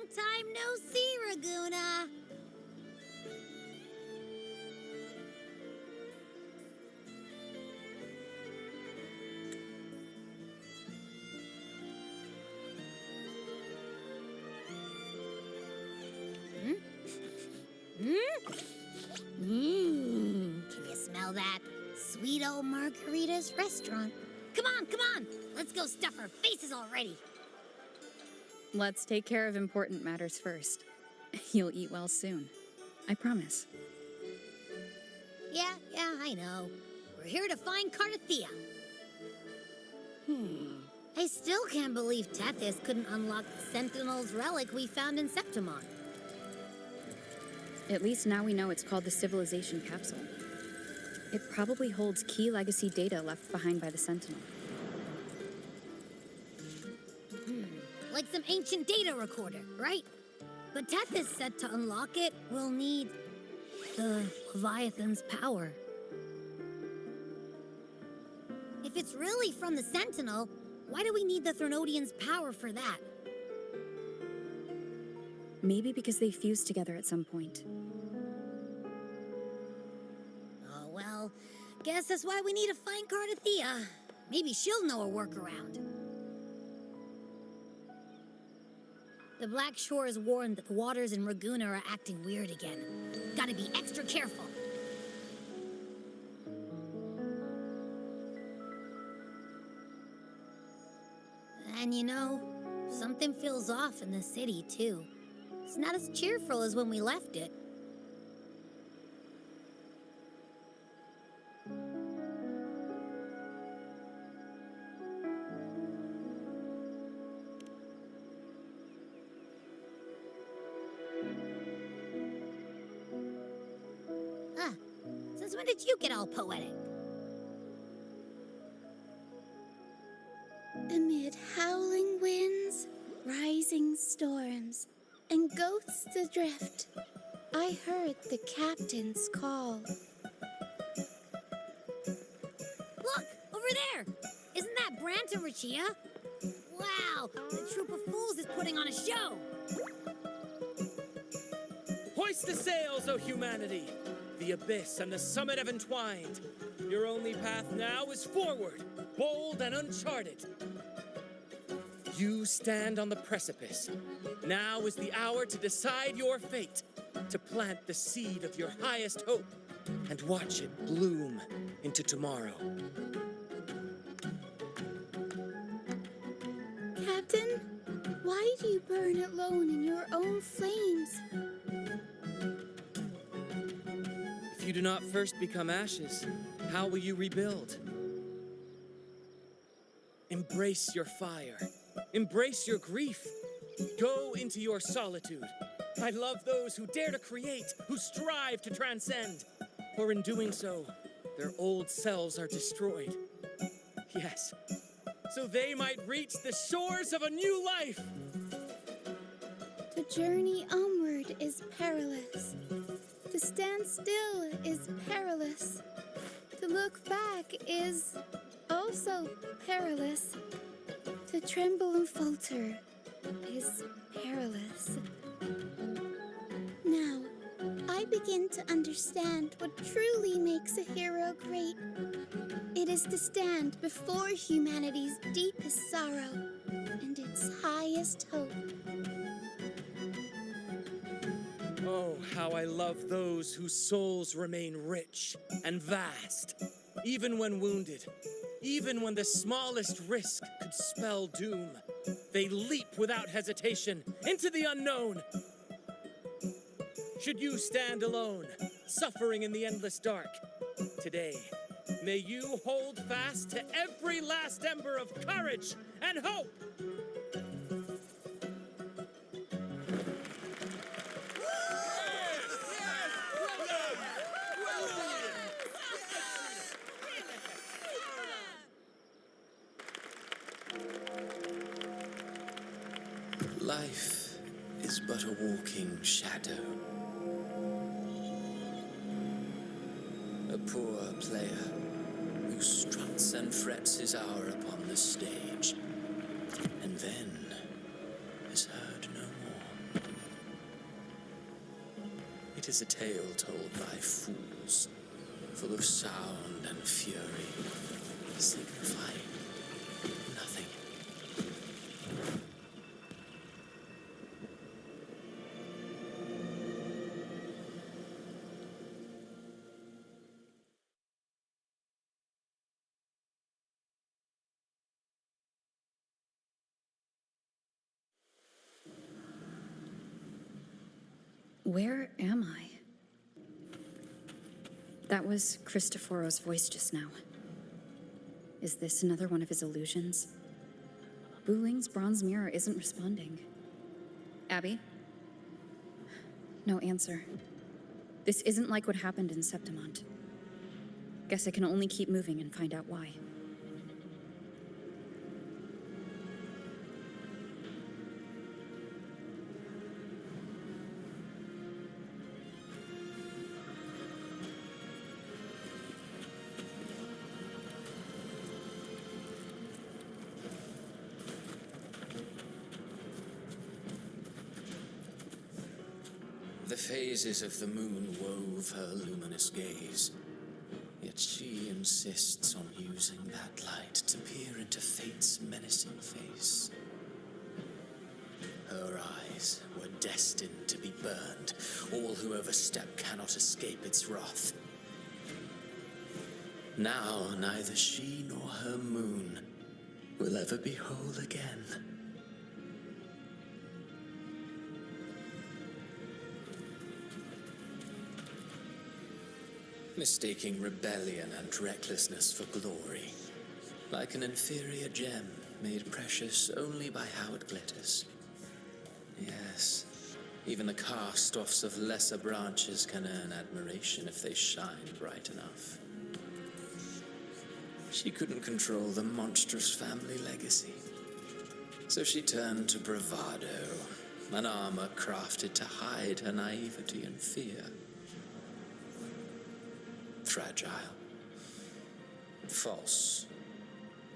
Long time no see, Raguna. Can you smell that? Sweet old Margarita's restaurant. Come on. Let's go stuff our faces already. Let's take care of important matters first. You'll eat well soon. I promise. Yeah, I know. We're here to find Cardathea. I still can't believe Tethys couldn't unlock the Sentinel's relic we found in Septimon. At least now we know it's called the Civilization Capsule. It probably holds key legacy data left behind by the Sentinel. Like some ancient data recorder, right? But Tethys said to unlock it, we'll need the Leviathan's power. If it's really from the Sentinel, why do we need the Threnodian's power for that? Maybe because they fused together at some point. Oh, well, guess that's why we need to find Cardathea. Maybe she'll know a workaround. The Black Shore is warned that the waters in Raguna are acting weird again. Gotta be extra careful. And you know, something feels off in the city, too. It's not as cheerful as when we left it. Since when did you get all poetic? Amid howling winds, rising storms, and ghosts adrift, I heard the captain's call. Look, over there! Isn't that Brant and Rachia? Wow, the troop of fools is putting on a show! Hoist the sails, O humanity! The abyss and the summit have entwined. Your only path now is forward, bold and uncharted. You stand on the precipice. Now is the hour to decide your fate, to plant the seed of your highest hope, and watch it bloom into tomorrow. Captain, why do you burn alone in your own flames? If you do not first become ashes, how will you rebuild? Embrace your fire. Embrace your grief. Go into your solitude. I love those who dare to create, who strive to transcend. For in doing so, their old selves are destroyed. Yes, so they might reach the shores of a new life. The journey onward is perilous. To stand still is perilous. To look back is also perilous. To tremble and falter is perilous. Now, I begin to understand what truly makes a hero great. It is to stand before humanity's deepest sorrow and its highest hope. Oh, how I love those whose souls remain rich and vast, even when wounded, even when the smallest risk could spell doom. They leap without hesitation into the unknown. Should you stand alone, suffering in the endless dark, today, may you hold fast to every last ember of courage and hope. Life is but a walking shadow. A poor player who struts and frets his hour upon the stage, and then is heard no more. fight is a tale told by fools, full of sound and fury, signifying nothing. Where am I? That was Cristoforo's voice just now. Is this another one of his illusions? Buling's bronze mirror isn't responding. Abby? No answer. This isn't like what happened in Septimont. Guess I can only keep moving and find out why. The phases of the moon wove her luminous gaze, yet she insists on using that light to peer into fate's menacing face. Her eyes were destined to be burned. All who overstep cannot escape its wrath. Now neither she nor her moon will ever be whole again. Mistaking rebellion and recklessness for glory, like an inferior gem made precious only by how it glitters. Yes, even the cast-offs of lesser branches can earn admiration if they shine bright enough. She couldn't control the monstrous family legacy, so she turned to bravado, an armor crafted to hide her naivety and fear. Fragile, false,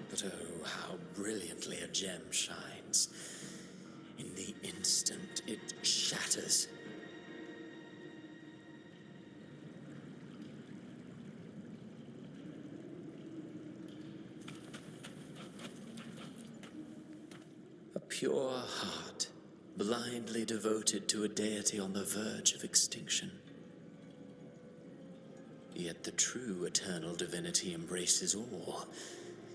but oh, how brilliantly a gem shines. In the instant it shatters. A pure heart, blindly devoted to a deity on the verge of extinction. Yet the true eternal divinity embraces all.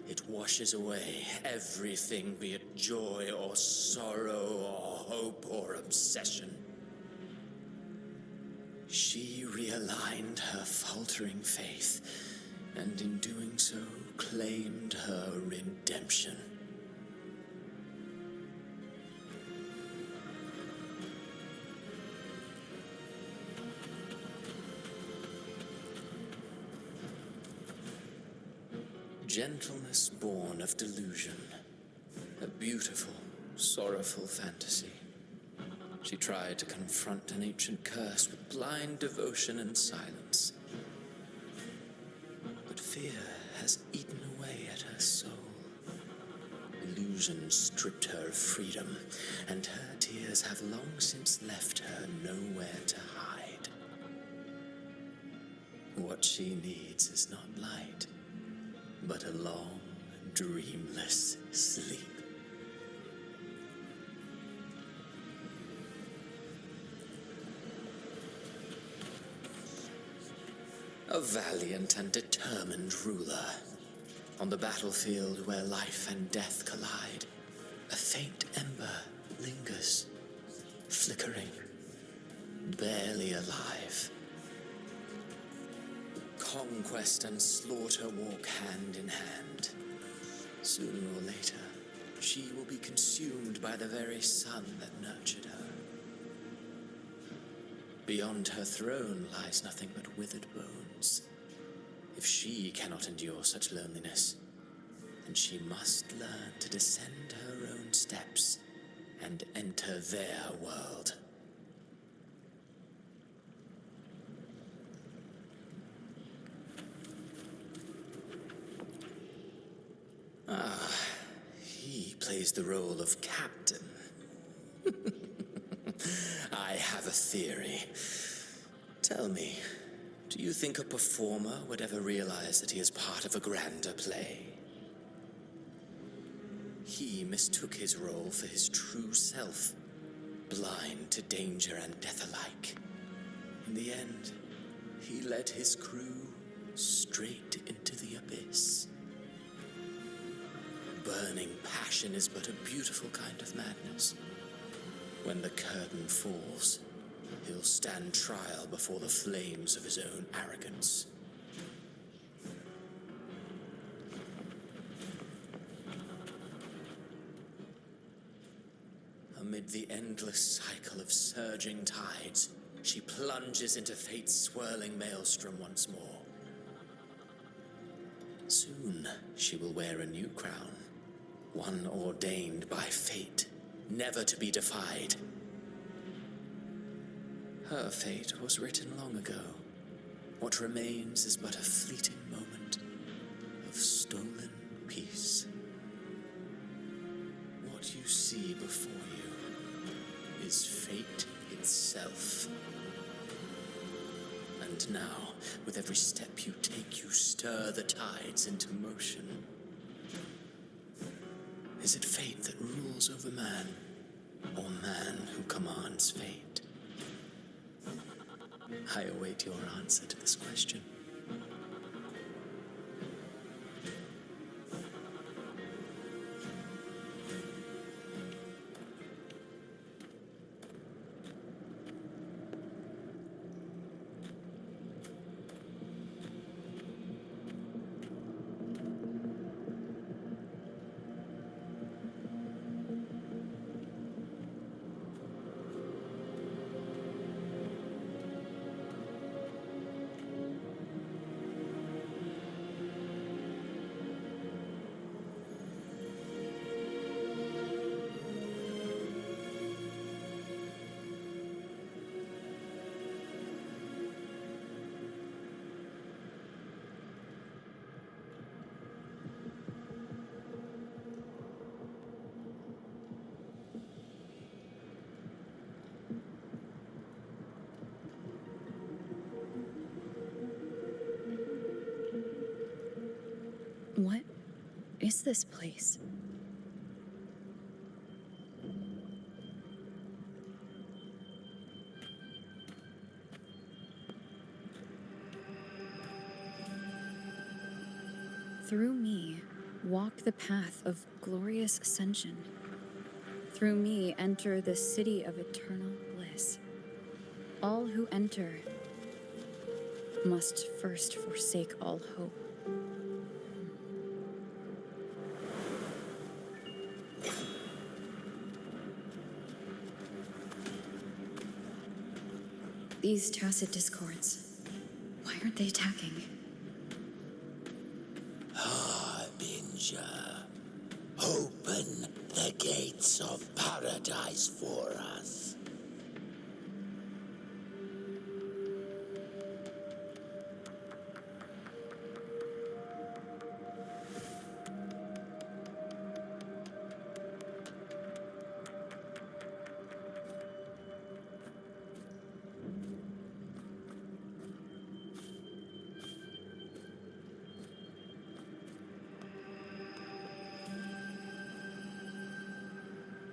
It washes away everything, be it joy or sorrow or hope or obsession. She realigned her faltering faith, and in doing so, claimed her redemption. Gentleness born of delusion, a beautiful, sorrowful fantasy. She tried to confront an ancient curse with blind devotion and silence. But fear has eaten away at her soul. Illusion stripped her of freedom, and her tears have long since left her nowhere to hide. What she needs is not light, but a long, dreamless sleep. A valiant and determined ruler. On the battlefield where life and death collide, a faint ember lingers, flickering, barely alive. Conquest and slaughter walk hand in hand. Sooner or later, she will be consumed by the very sun that nurtured her. Beyond her throne lies nothing but withered bones. If she cannot endure such loneliness, then she must learn to descend her own steps and enter their world. He plays the role of captain. I have a theory. Tell me, do you think a performer would ever realize that he is part of a grander play? He mistook his role for his true self, blind to danger and death alike. In the end, he led his crew straight into the abyss. Burning passion is but a beautiful kind of madness. When the curtain falls, he'll stand trial before the flames of his own arrogance. Amid the endless cycle of surging tides, she plunges into fate's swirling maelstrom once more. Soon, she will wear a new crown, one ordained by fate, never to be defied. Her fate was written long ago. What remains is but a fleeting moment of stolen peace. What you see before you is fate itself. And now, with every step you take, you stir the tides into motion. Is it fate that rules over man, or man who commands fate? I await your answer to this question. What is this place? Through me, walk the path of glorious ascension. Through me, enter the city of eternal bliss. All who enter must first forsake all hope. These tacit discords, why aren't they attacking? Harbinger, open the gates of paradise for us.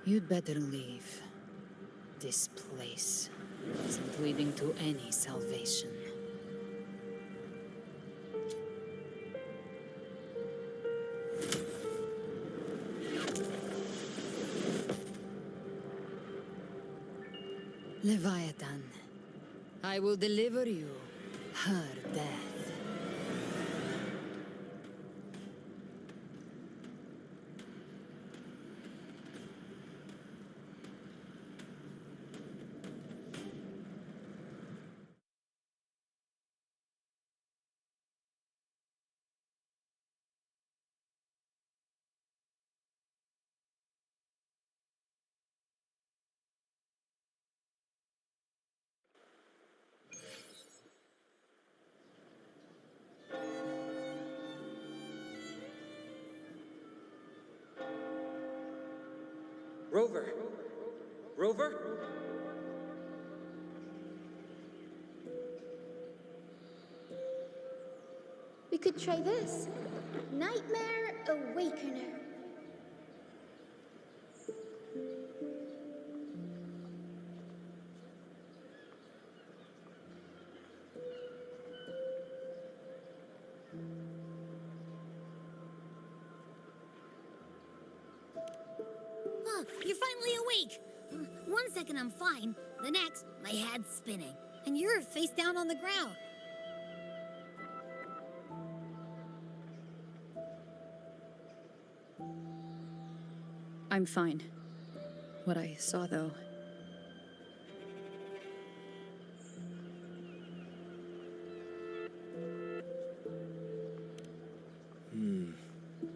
You'd better leave. This place isn't leading to any salvation. Leviathan, I will deliver you her death. Rover! Rover? could try this. Nightmare Awakener. Oh, you're finally awake. 1 second I'm fine. The next, my head's spinning. And you're face down on the ground. I'm fine. What I saw, though.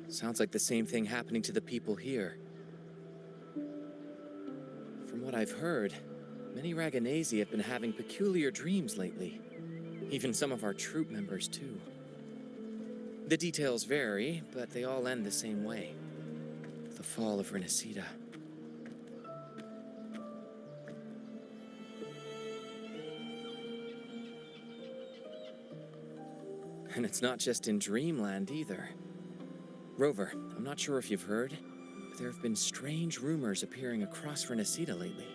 Sounds like the same thing happening to the people here. From what I've heard, many Raganesi have been having peculiar dreams lately. Even some of our troop members, too. The details vary, but they all end the same way. The fall of Renacida. And it's not just in Dreamland either. Rover, I'm not sure if you've heard, but there have been strange rumors appearing across Renacida lately.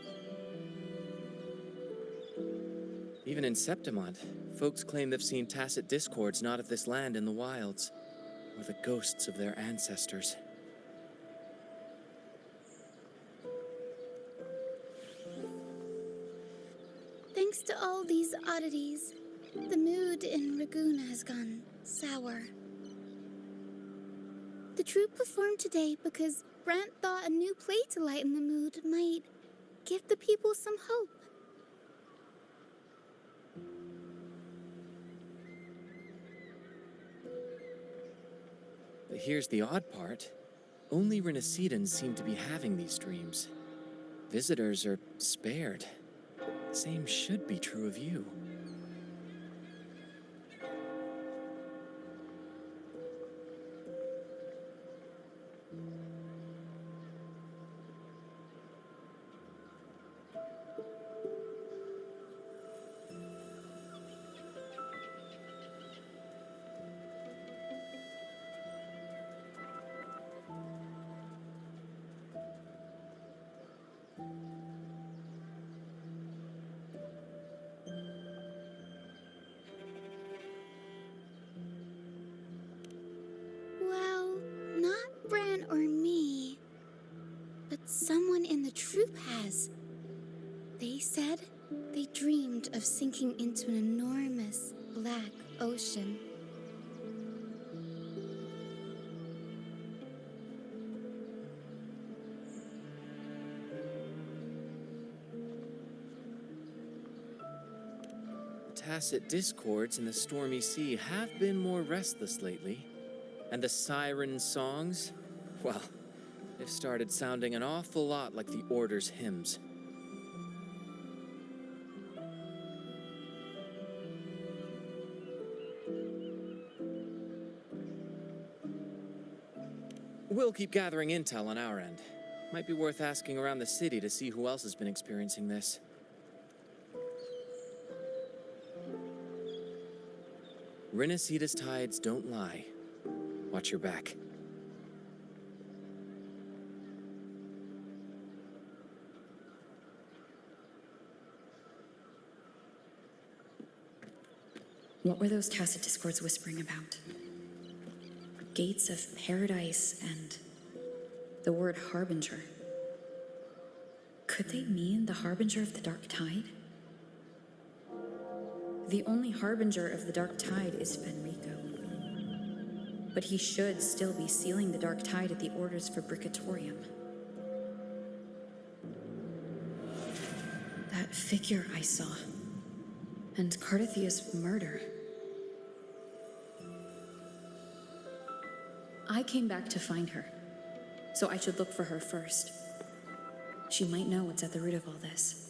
Even in Septimont, folks claim they've seen tacit discords not of this land in the wilds, or the ghosts of their ancestors. Thanks to all these oddities, the mood in Raguna has gone sour. The troupe performed today because Brant thought a new play to lighten the mood might give the people some hope. But here's the odd part. Only Renacidans seem to be having these dreams. Visitors are spared. The same should be true of you. Well, not Bran or me, but someone in the troupe has. They said they dreamed of sinking into an enormous black ocean. Tacit discords in the stormy sea have been more restless lately. And the siren songs, well, they've started sounding an awful lot like the Order's hymns. We'll keep gathering intel on our end. Might be worth asking around the city to see who else has been experiencing this. Renacida's tides don't lie. Watch your back. What were those tacit discords whispering about? Gates of paradise and the word harbinger. Could they mean the harbinger of the dark tide? The only harbinger of the dark tide is Fenrico. But he should still be sealing the dark tide at the orders for Bricatorium. That figure I saw. And Cardathia's murder. I came back to find her, so I should look for her first. She might know what's at the root of all this.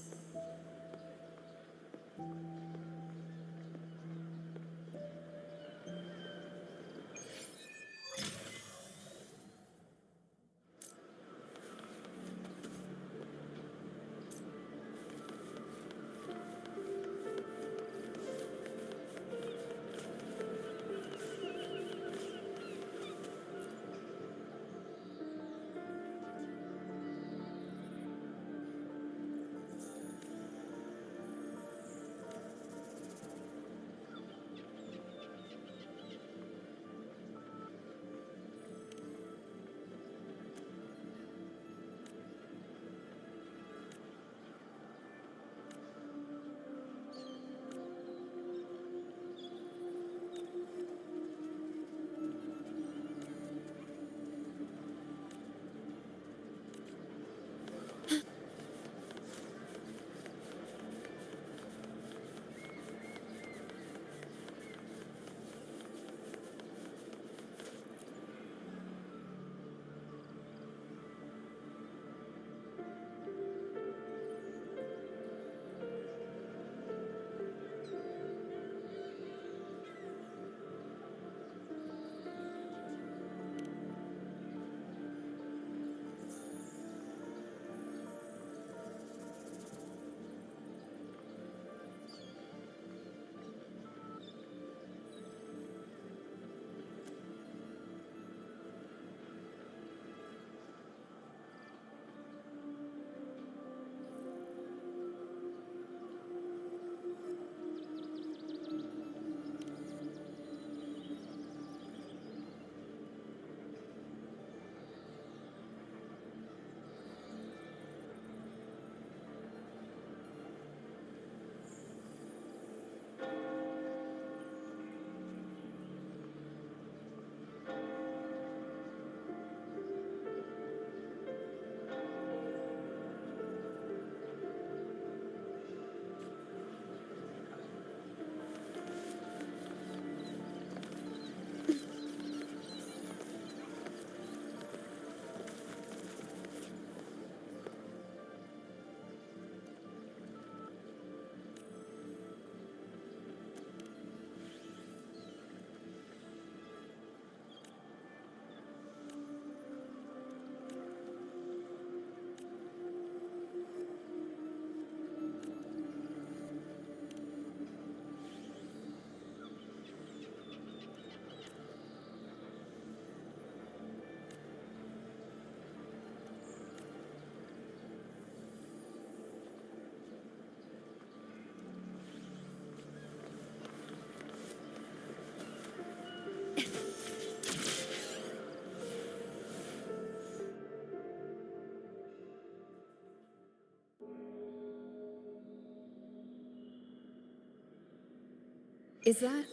Is that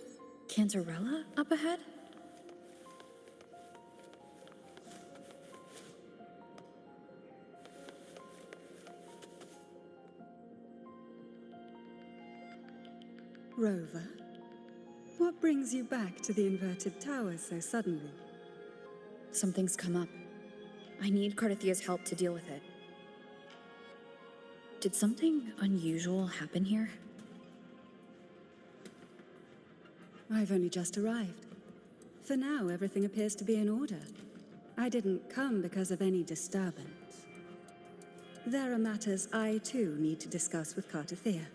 Cantarella up ahead? Rover, what brings you back to the inverted tower so suddenly? Something's come up. I need Cardathia's help to deal with it. Did something unusual happen here? I've only just arrived. For now, everything appears to be in order. I didn't come because of any disturbance. There are matters I, too, need to discuss with Cardathia.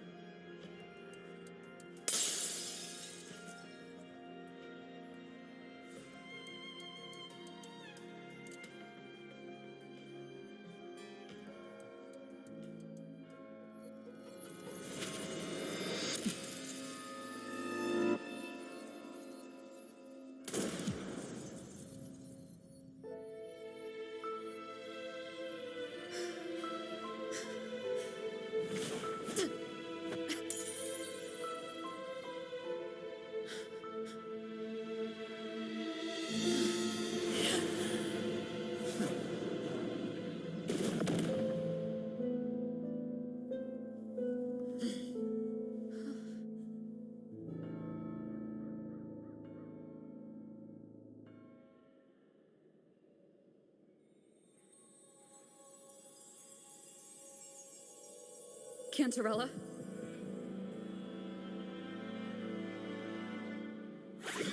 Cantarella?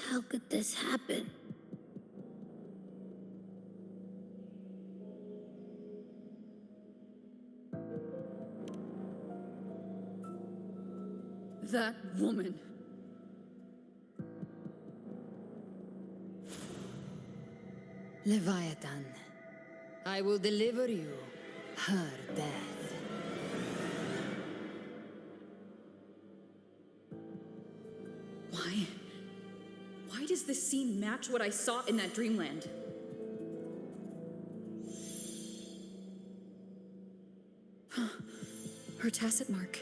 How could this happen? That woman. Leviathan, I will deliver you her death. Why does this scene match what I saw in that dreamland? Her tacet mark.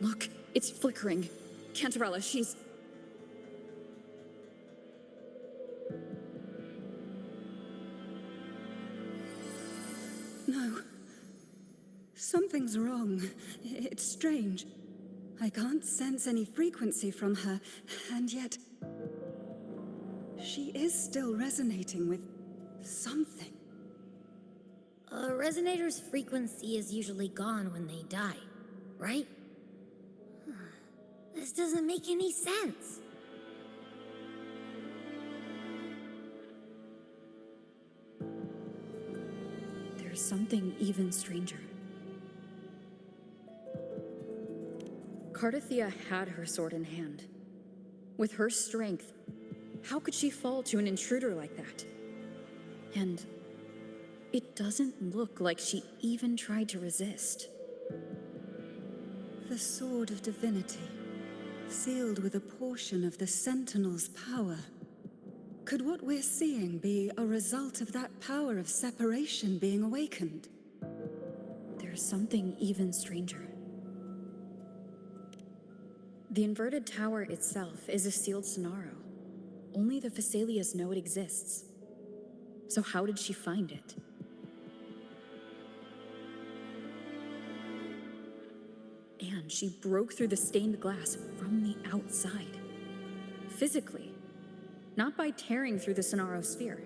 Look, it's flickering. Cantarella, she's... No. Something's wrong. It's strange. I can't sense any frequency from her, and yet... she is still resonating with something. A resonator's frequency is usually gone when they die, right? This doesn't make any sense. There's something even stranger. Cardathia had her sword in hand. With her strength, how could she fall to an intruder like that? And it doesn't look like she even tried to resist. The Sword of Divinity, sealed with a portion of the Sentinel's power. Could what we're seeing be a result of that power of separation being awakened? There's something even stranger. The inverted tower itself is a sealed Sonaro. Only the Phasalias know it exists. So how did she find it? And she broke through the stained glass from the outside. Physically. Not by tearing through the Sonaro sphere.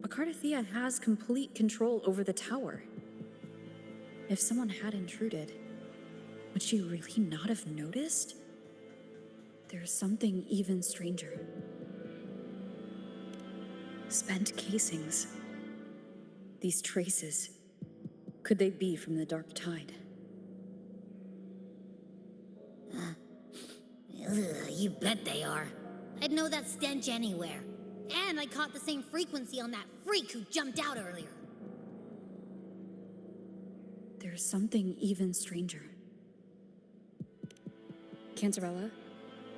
But Cardathia has complete control over the tower. If someone had intruded, would she really not have noticed? There's something even stranger. Spent casings. These traces. Could they be from the Dark Tide? Ugh, you bet they are. I'd know that stench anywhere. And I caught the same frequency on that freak who jumped out earlier. There's something even stranger. Cantarella,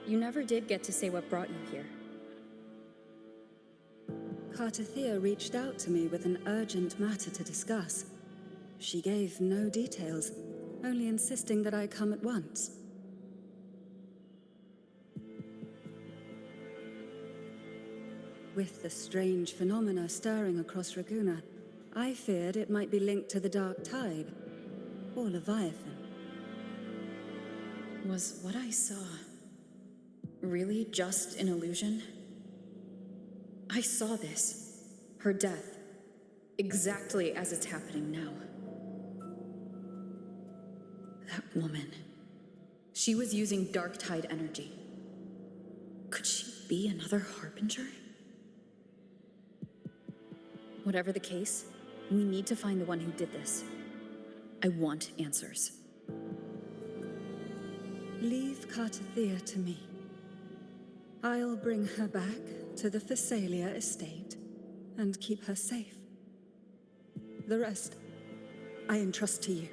you never did get to say what brought you here. Cardathia reached out to me with an urgent matter to discuss. She gave no details, only insisting that I come at once. With the strange phenomena stirring across Raguna, I feared it might be linked to the Dark Tide, or Leviathan. Was what I saw really just an illusion? I saw this, her death, exactly as it's happening now. That woman, she was using Dark Tide energy. Could she be another Harbinger? Whatever the case, we need to find the one who did this. I want answers. Leave Cartathea to me. I'll bring her back to the Phasalia estate and keep her safe. The rest, I entrust to you.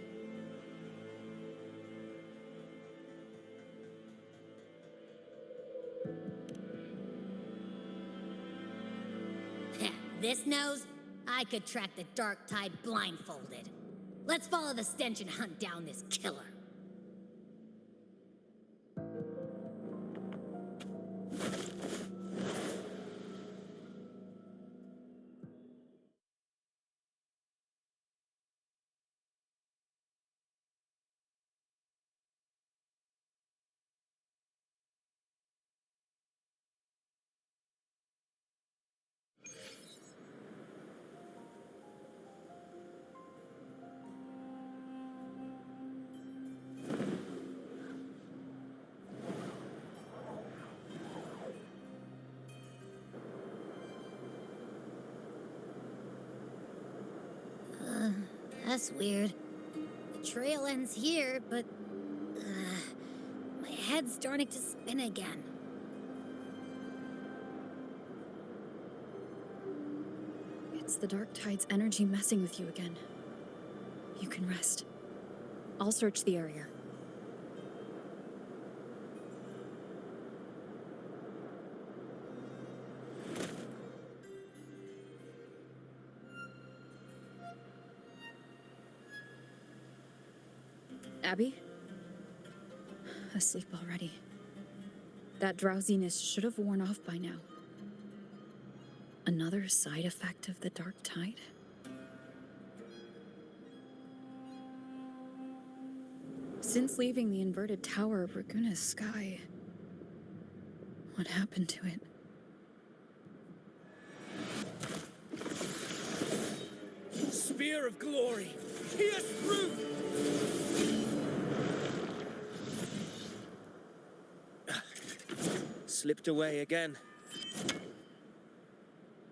This nose? I could track the Dark Tide blindfolded. Let's follow the stench and hunt down this killer. That's weird. The trail ends here, but my head's starting to spin again. It's the Dark Tide's energy messing with you again. You can rest. I'll search the area. Abby? Asleep already. That drowsiness should have worn off by now. Another side effect of the Dark Tide? Since leaving the inverted tower of Raguna's sky, what happened to it? Spear of glory! Pierce through! Slipped away again.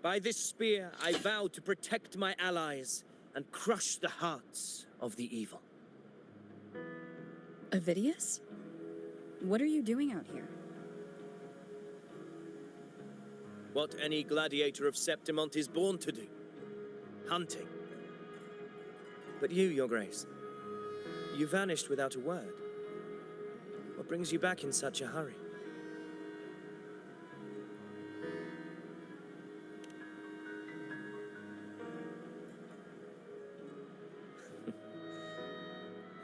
By this spear, I vow to protect my allies and crush the hearts of the evil. Avidius? What are you doing out here? What any gladiator of Septimont is born to do. Hunting. But you, Your Grace, you vanished without a word. What brings you back in such a hurry?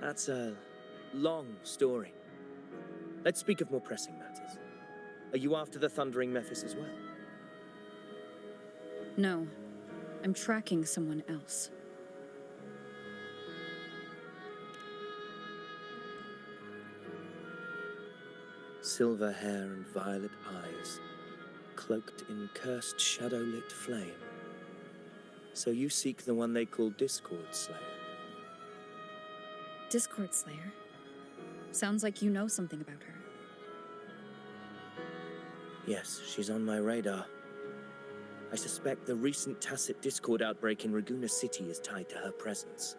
That's a long story. Let's speak of more pressing matters. Are you after the Thundering Mephis as well? No, I'm tracking someone else. Silver hair and violet eyes, cloaked in cursed shadow-lit flame. So you seek the one they call Discord Slayer. Discord Slayer? Sounds like you know something about her. Yes, she's on my radar. I suspect the recent tacit Discord outbreak in Raguna City is tied to her presence.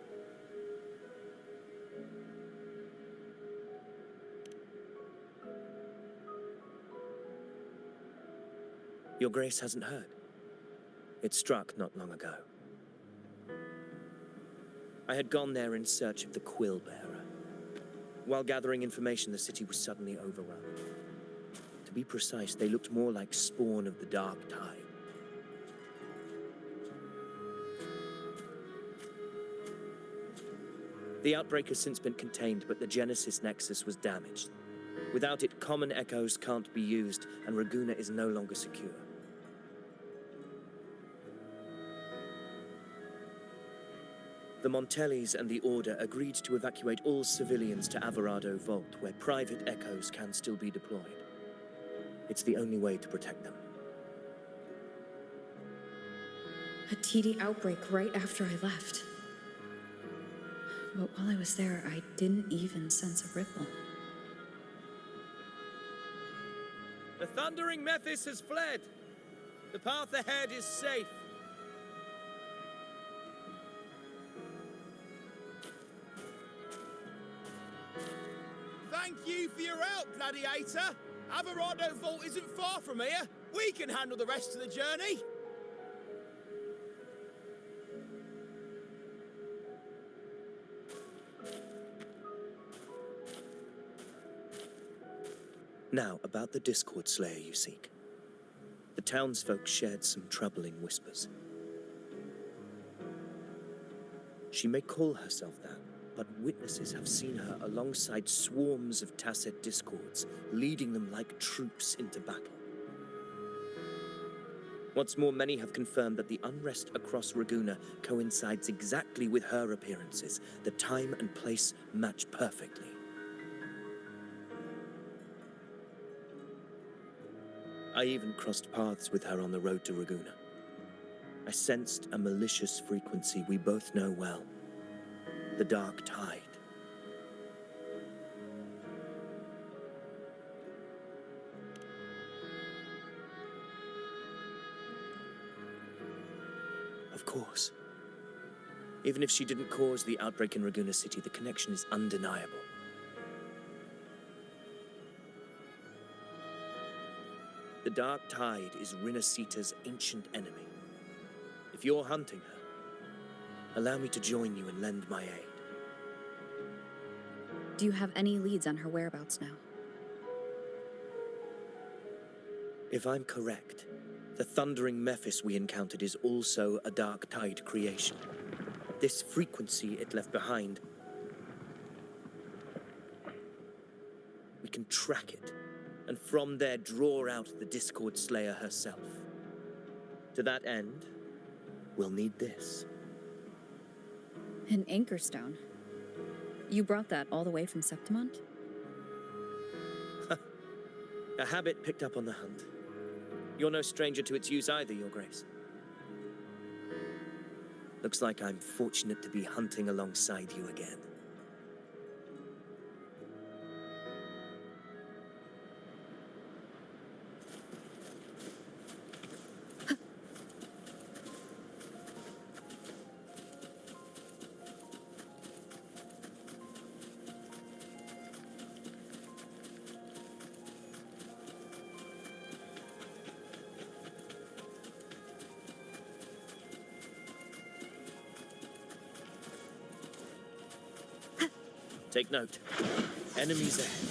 Your Grace hasn't heard. It struck not long ago. I had gone there in search of the Quill Bearer. While gathering information, the city was suddenly overrun. To be precise, they looked more like spawn of the Dark Tide. The outbreak has since been contained, but the Genesis Nexus was damaged. Without it, common echoes can't be used, and Raguna is no longer secure. The Montellis and the Order agreed to evacuate all civilians to Alvarado Vault, where private echoes can still be deployed. It's the only way to protect them. A TD outbreak right after I left. But while I was there, I didn't even sense a ripple. The Thundering Mephis has fled. The path ahead is safe. Thank you for your help, Gladiator. Alvarado Vault isn't far from here. We can handle the rest of the journey. Now, about the Discord Slayer you seek. The townsfolk shared some troubling whispers. She may call herself that, but witnesses have seen her alongside swarms of Tacet Discords, leading them like troops into battle. What's more, many have confirmed that the unrest across Raguna coincides exactly with her appearances. The time and place match perfectly. I even crossed paths with her on the road to Raguna. I sensed a malicious frequency we both know well. The Dark Tide. Of course. Even if she didn't cause the outbreak in Raguna City, the connection is undeniable. The Dark Tide is Rinasita's ancient enemy. If you're hunting her, allow me to join you and lend my aid. Do you have any leads on her whereabouts now? If I'm correct, the Thundering Mephis we encountered is also a Dark Tide creation. This frequency it left behind, we can track it, and from there draw out the Discord Slayer herself. To that end, we'll need this. An anchor stone. You brought that all the way from Septimont? A habit picked up on the hunt. You're no stranger to its use either, Your Grace. Looks like I'm fortunate to be hunting alongside you again. Take note. Enemies ahead.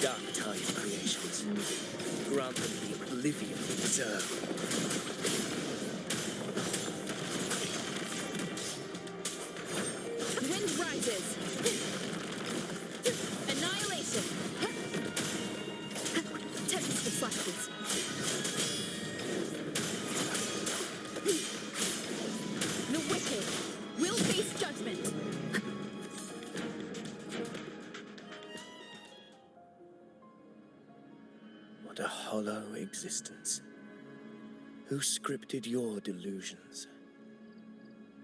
Dark Tide creations. Grant them the oblivion they deserve. Wind rises! Annihilation! Tempest reflections. The wicked will face judgment! What a hollow existence. Who scripted your delusions?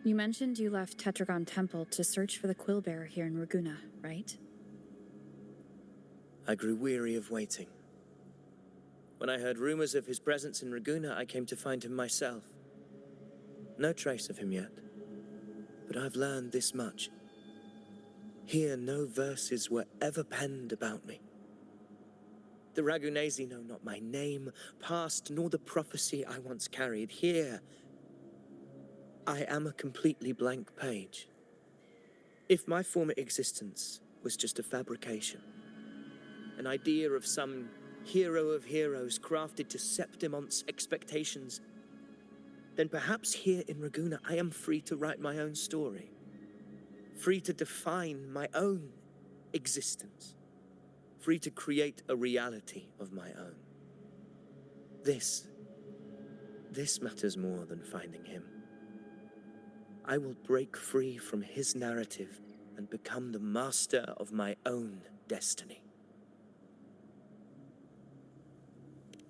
You mentioned you left Tetragon Temple to search for the Quillbearer here in Raguna, right? I grew weary of waiting. When I heard rumors of his presence in Raguna, I came to find him myself. No trace of him yet, but I've learned this much. Here, no verses were ever penned about me. The Ragunesi know not my name, past, nor the prophecy I once carried. Here, I am a completely blank page. If my former existence was just a fabrication, an idea of some hero of heroes crafted to Septimont's expectations, then perhaps here in Raguna I am free to write my own story, free to define my own existence, free to create a reality of my own. This matters more than finding him. I will break free from his narrative and become the master of my own destiny.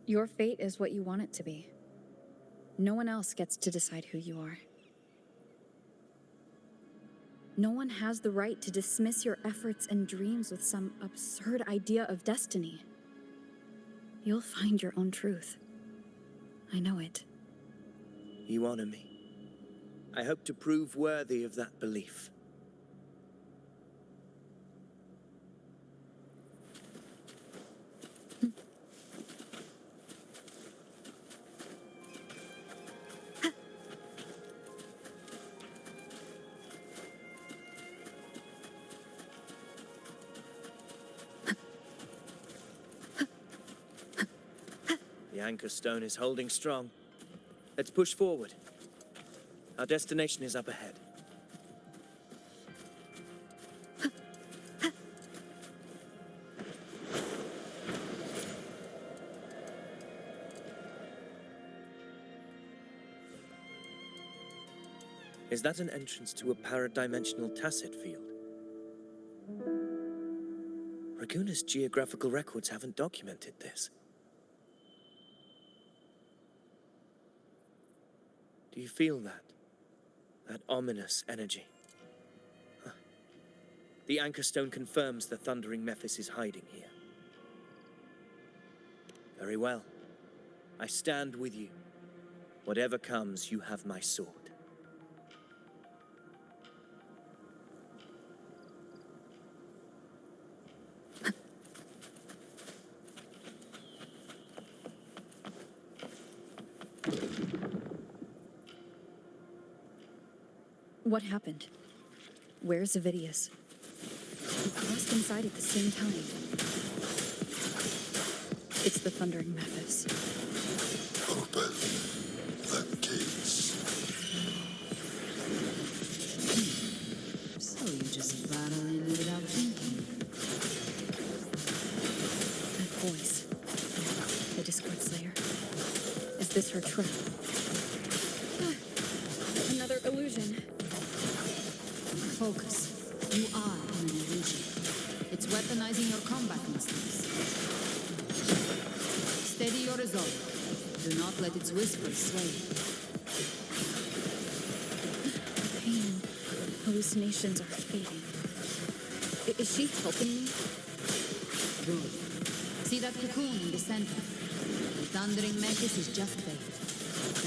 Your fate is what you want it to be. No one else gets to decide who you are. No one has the right to dismiss your efforts and dreams with some absurd idea of destiny. You'll find your own truth. I know it. You honor me. I hope to prove worthy of that belief. The anchor stone is holding strong. Let's push forward. Our destination is up ahead. Is that an entrance to a paradimensional tacit field? Raguna's geographical records haven't documented this. Do you feel that? That ominous energy? Huh. The anchor stone confirms the thundering Mephis is hiding here. Very well. I stand with you. Whatever comes, you have my sword. What happened? Where's Avidius? We crossed inside at the same time. It's the thundering Mephis. Open the gates. So you just battle in without thinking. That voice. The Discord Slayer. Is this her trap? Another illusion. Focus. You are in an illusion. It's weaponizing your combat instincts. Steady your resolve. Do not let its whispers sway you. The pain and hallucinations are fading. Is she helping me? Good. See that cocoon in the center? The thundering Mephis is just there.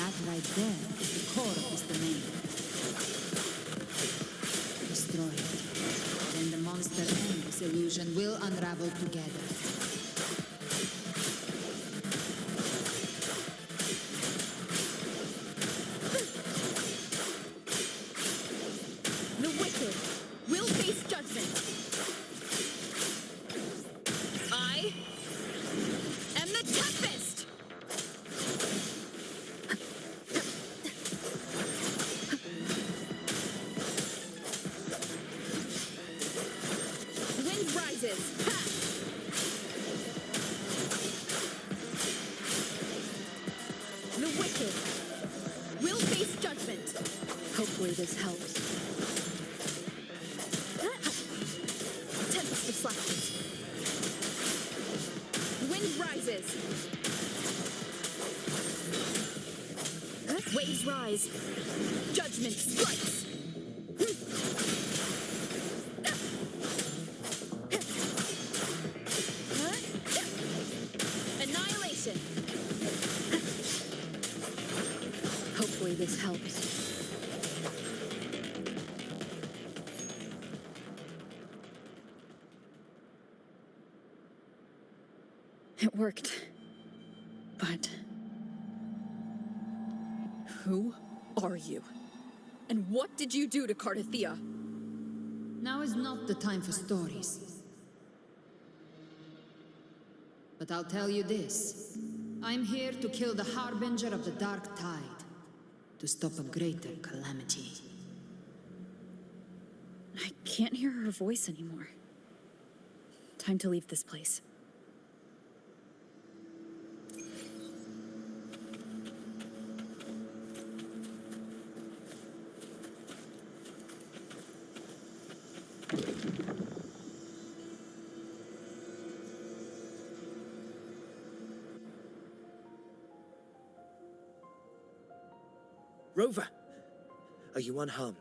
That right there is the core of his domain. Destroy it. Then the monster and this illusion will unravel together. The wicked will face judgment. I am the Tempest! Wind rises. Ha! The wicked will face judgment. Hopefully this helps. Tempest of flashes. Wind rises. Waves rise. Judgment strikes. Annihilation. Hopefully this helps. It worked. But who are you? And what did you do to Cardathia? Now is not the time for stories. But I'll tell you this. I'm here to kill the harbinger of the dark tide. To stop a greater calamity. I can't hear her voice anymore. Time to leave this place. Rover! Are you unharmed?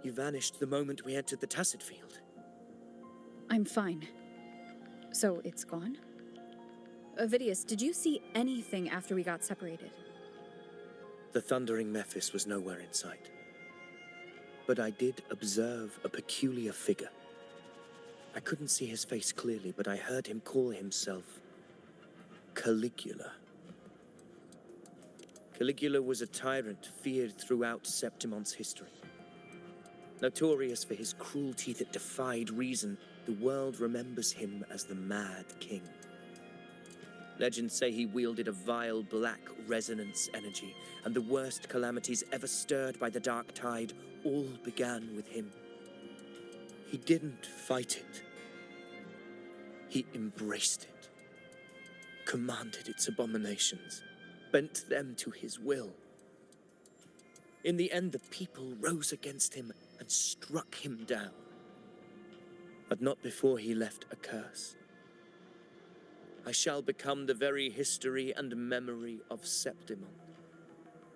You vanished the moment we entered the Tacit Field. I'm fine. So it's gone? Ovidius, did you see anything after we got separated? The thundering Mephis was nowhere in sight. But I did observe a peculiar figure. I couldn't see his face clearly, but I heard him call himself Caligula. Caligula was a tyrant feared throughout Septimon's history. Notorious for his cruelty that defied reason, the world remembers him as the Mad King. Legends say he wielded a vile black resonance energy, and the worst calamities ever stirred by the Dark Tide all began with him. He didn't fight it. He embraced it, commanded its abominations, bent them to his will. In the end, the people rose against him and struck him down. But not before he left a curse. I shall become the very history and memory of Septimon,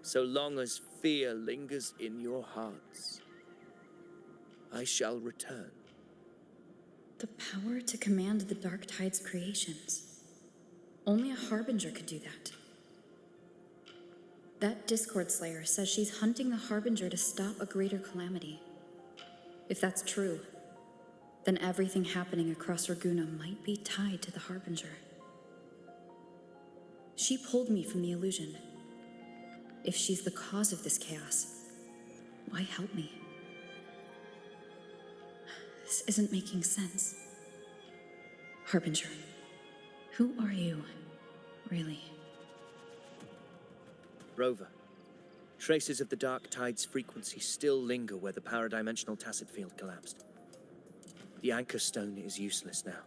so long as fear lingers in your hearts. I shall return. The power to command the Dark Tide's creations. Only a Harbinger could do that. That Discord Slayer says she's hunting the Harbinger to stop a greater calamity. If that's true, then everything happening across Raguna might be tied to the Harbinger. She pulled me from the illusion. If she's the cause of this chaos, why help me? This isn't making sense. Harbinger, who are you, really? Rover, traces of the Dark Tide's frequency still linger where the paradimensional Tacit Field collapsed. The anchor stone is useless now.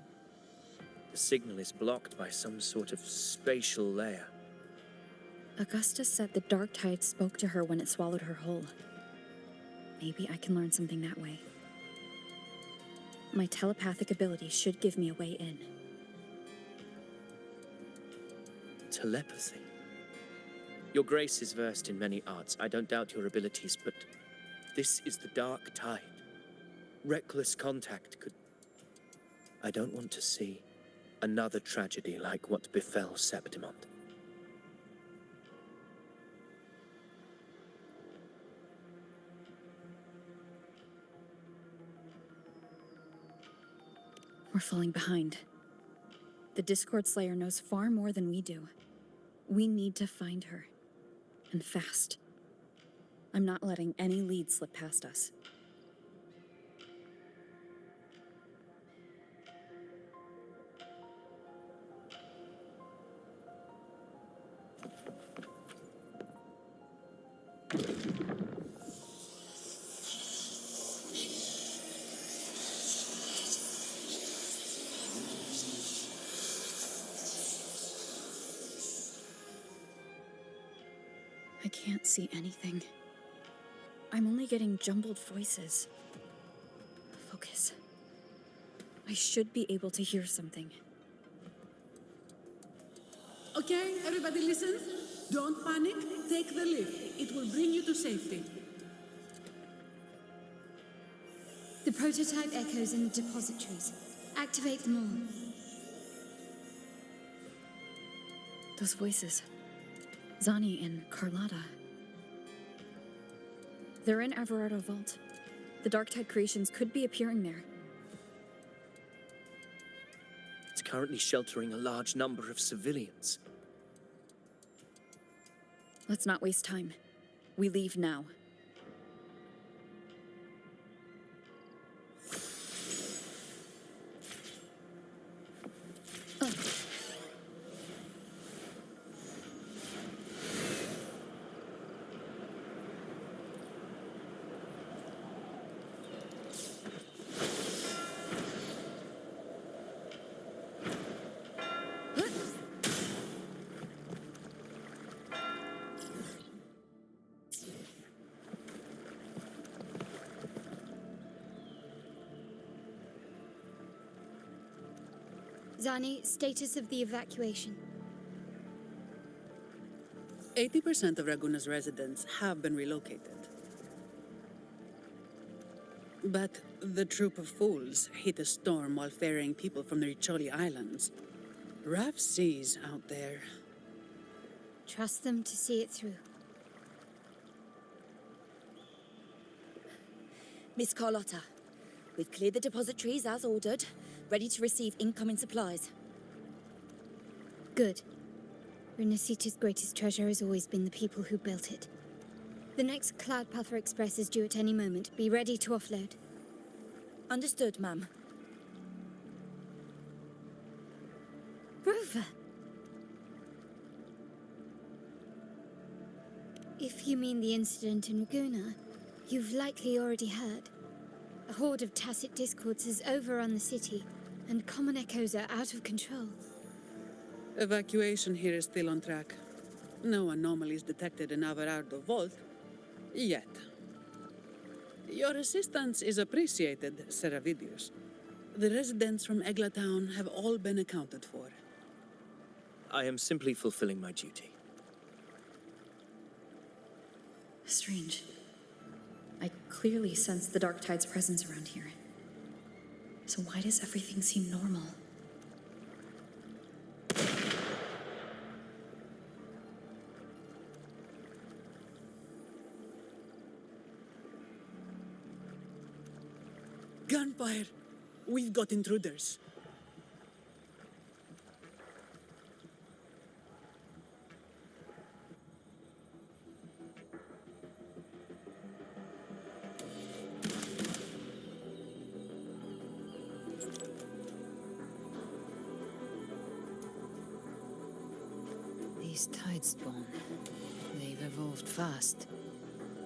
The signal is blocked by some sort of spatial layer. Augusta said the Dark Tide spoke to her when it swallowed her whole. Maybe I can learn something that way. My telepathic ability should give me a way in. Telepathy? Your Grace is versed in many arts. I don't doubt your abilities, but this is the Dark Tide. Reckless contact could... I don't want to see another tragedy like what befell Septimon. We're falling behind. The Discord Slayer knows far more than we do. We need to find her. And fast. I'm not letting any lead slip past us. I can't see anything. I'm only getting jumbled voices. Focus. I should be able to hear something. Okay, everybody listen. Don't panic. Take the lift. It will bring you to safety. The prototype echoes in the depositories. Activate them all. Those voices. Zani and Carlotta. They're in Everardo Vault. The Dark Tide creations could be appearing there. It's currently sheltering a large number of civilians. Let's not waste time. We leave now. Zani, status of the evacuation. 80% of Raguna's residents have been relocated. But the troop of fools hit a storm while ferrying people from the Riccioli Islands. Rough seas out there. Trust them to see it through. Miss Carlotta, we've cleared the depositories as ordered, ready to receive incoming supplies. Good. Renacita's greatest treasure has always been the people who built it. The next Cloudpuffer Express is due at any moment. Be ready to offload. Understood, ma'am. Rover! If you mean the incident in Raguna, you've likely already heard. A horde of tacit discords has overrun the city, and common echoes are out of control. Evacuation here is still on track. No anomalies detected in Averardo Vault. Yet. Your assistance is appreciated, Seravidius. The residents from Eglatown have all been accounted for. I am simply fulfilling my duty. Strange. I clearly sense the Dark Tide's presence around here. So why does everything seem normal? Gunfire! We've got intruders. These Tidespawn, they've evolved fast.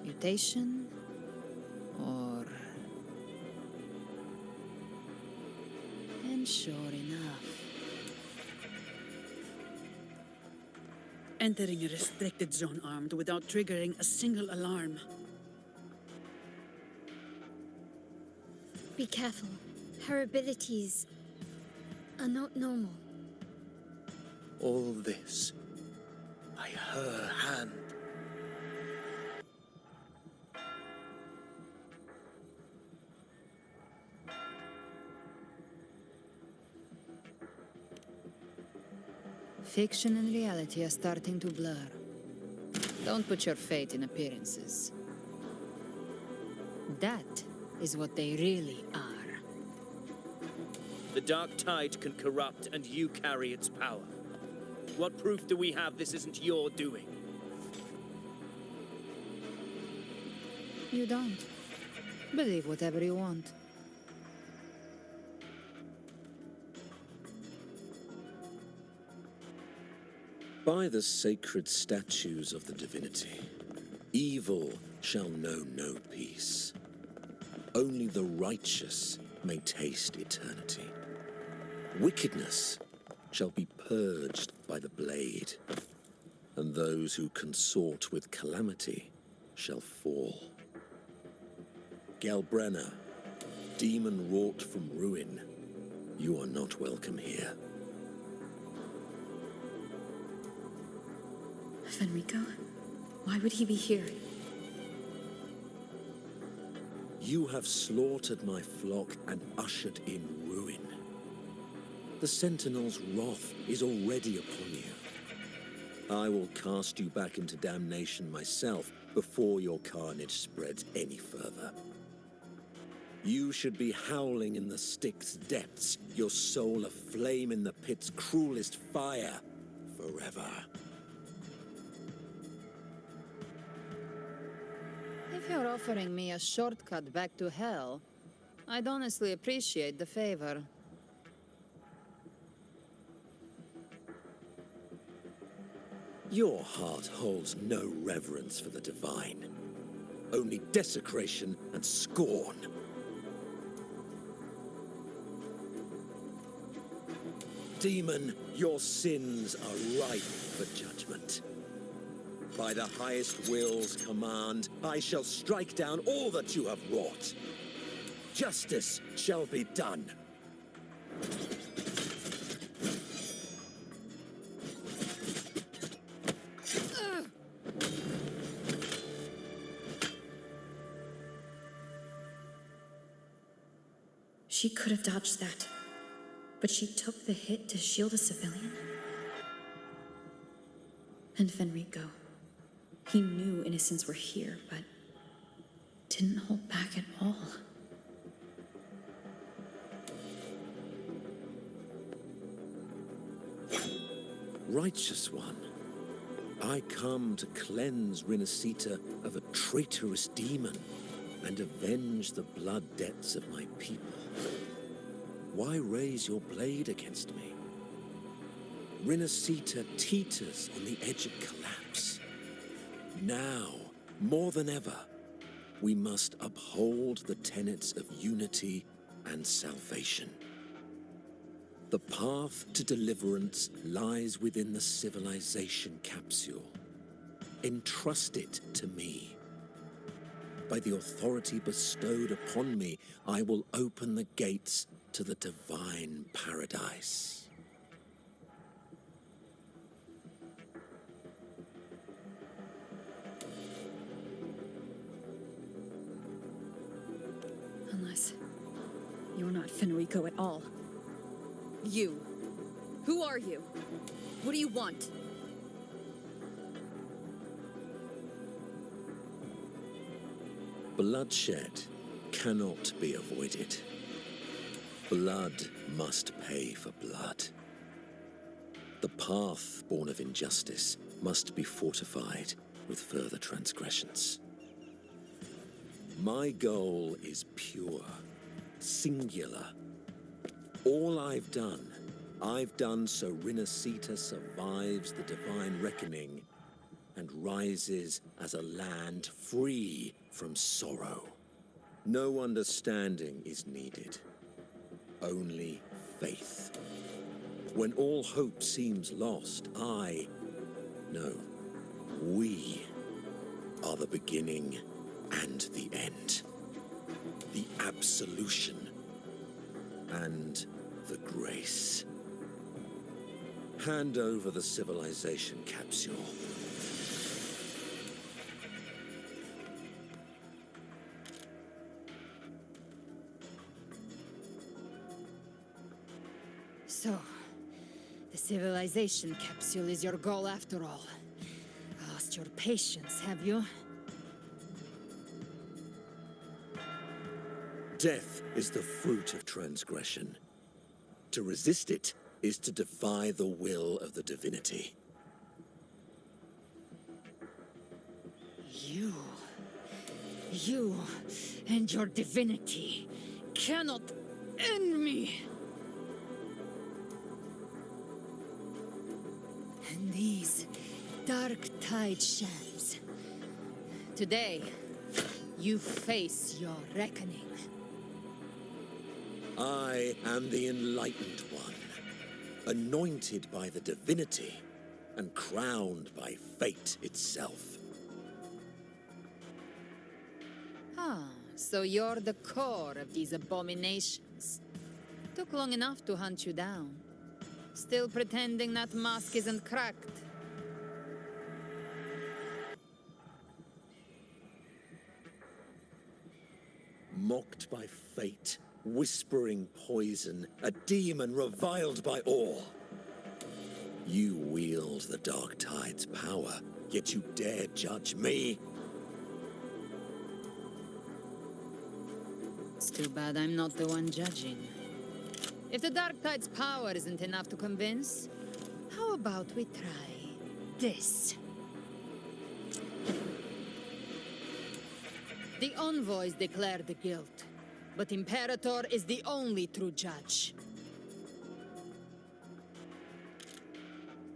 Mutation? Or... And sure enough. Entering a restricted zone armed without triggering a single alarm. Be careful. Her abilities are not normal. All this by her hand. Fiction and reality are starting to blur. Don't put your faith in appearances. That is what they really are. The Dark Tide can corrupt, and you carry its power. What proof do we have this isn't your doing? You don't. Believe whatever you want. By the sacred statues of the divinity, evil shall know no peace. Only the righteous may taste eternity. Wickedness shall be purged by the blade, and those who consort with calamity shall fall. Galbrenna, demon wrought from ruin, you are not welcome here. Fenrico? Why would he be here? You have slaughtered my flock and ushered in ruin. The Sentinel's wrath is already upon you. I will cast you back into damnation myself before your carnage spreads any further. You should be howling in the Styx's depths, your soul aflame in the pit's cruelest fire, forever. If you're offering me a shortcut back to hell, I'd honestly appreciate the favor. Your heart holds no reverence for the divine, only desecration and scorn. Demon, your sins are ripe for judgment. By the highest will's command, I shall strike down all that you have wrought. Justice shall be done. She could have dodged that, but she took the hit to shield a civilian? And Fenrico, he knew innocents were here, but didn't hold back at all. Righteous One, I come to cleanse Rinascita of a traitorous demon and avenge the blood debts of my people. Why raise your blade against me? Rinascita teeters on the edge of collapse. Now, more than ever, we must uphold the tenets of unity and salvation. The path to deliverance lies within the civilization capsule. Entrust it to me. By the authority bestowed upon me, I will open the gates to the divine paradise. Unless you're not Fenrico at all. You. Who are you? What do you want? Bloodshed cannot be avoided. Blood must pay for blood. The path born of injustice must be fortified with further transgressions. My goal is pure, singular. All I've done so Rinascita survives the divine reckoning and rises as a land free from sorrow. No understanding is needed, only faith. When all hope seems lost, we are the beginning and the end. The absolution and the grace. Hand over the civilization capsule. So, the civilization capsule is your goal after all. Lost your patience, have you? Death is the fruit of transgression. To resist it is to defy the will of the divinity. You and your divinity cannot end me. And these dark tide shams. Today, you face your reckoning. I am the enlightened one, anointed by the divinity and crowned by fate itself. So you're the core of these abominations. Took long enough to hunt you down. Still pretending that mask isn't cracked. Mocked by fate, whispering poison, a demon reviled by all. You wield the Dark Tide's power, yet you dare judge me? It's too bad I'm not the one judging. If the Dark Tide's power isn't enough to convince, how about we try this? The envoys declare the guilt, but Imperator is the only true judge.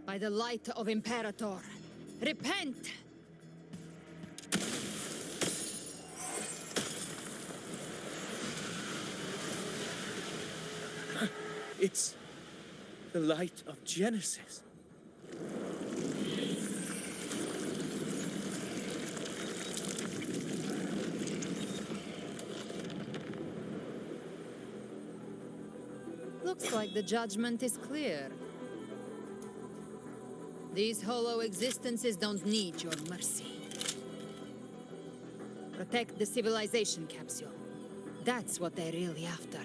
By the light of Imperator, repent! It's the light of Genesis. Looks like the judgment is clear. These hollow existences don't need your mercy. Protect the civilization capsule. That's what they're really after.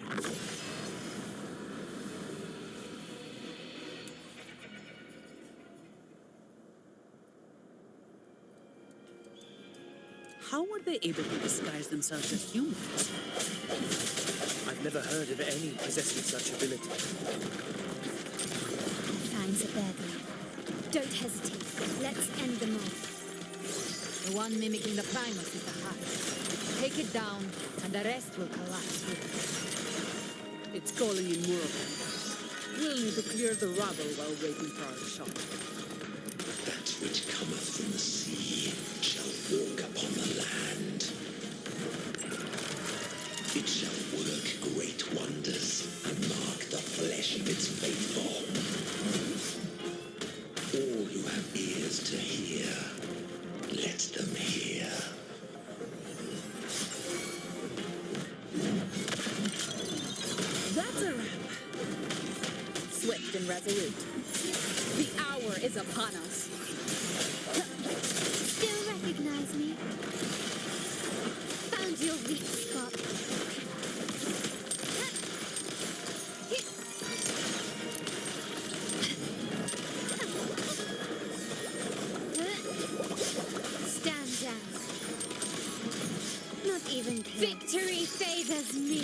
How were they able to disguise themselves as humans? I've never heard of any possessing such ability. Fangs are begging. Don't hesitate. Let's end them off. The one mimicking the Primus is the heart. Take it down, and the rest will collapse with it. It's calling in more of them. We'll need to clear the rubble while waiting for our shot. That which cometh from the sea shall walk upon the land. It shall work great wonders and mark the flesh of its faithful. All who have ears to hear, let them hear. That's a wrap. Swift and resolute. The hour is upon us. Still recognize me? Found your weak spot. Stand down. Not even close. Victory favors me.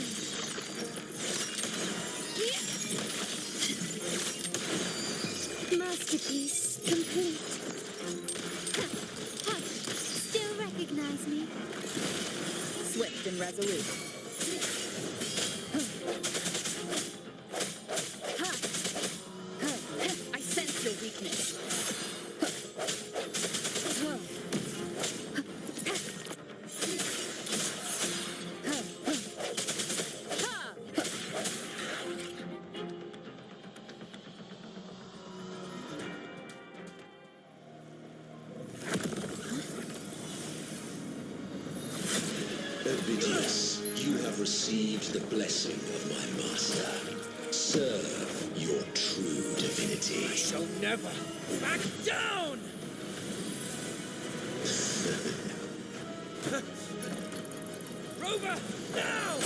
Masterpiece complete. Still recognize me? Swift and resolute. I sense your weakness. Ovidius, you have received the blessing of my master. Serve your true divinity. I shall never back down! Rover, now!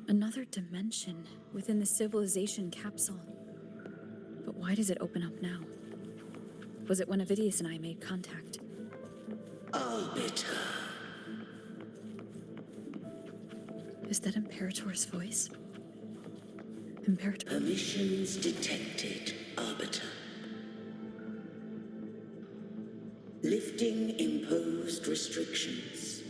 Another dimension within the civilization capsule. But why does it open up now? Was it when Ovidius and I made contact? Arbiter. Is that Imperator's voice? Imperator. Permissions detected, Arbiter. Lifting imposed restrictions.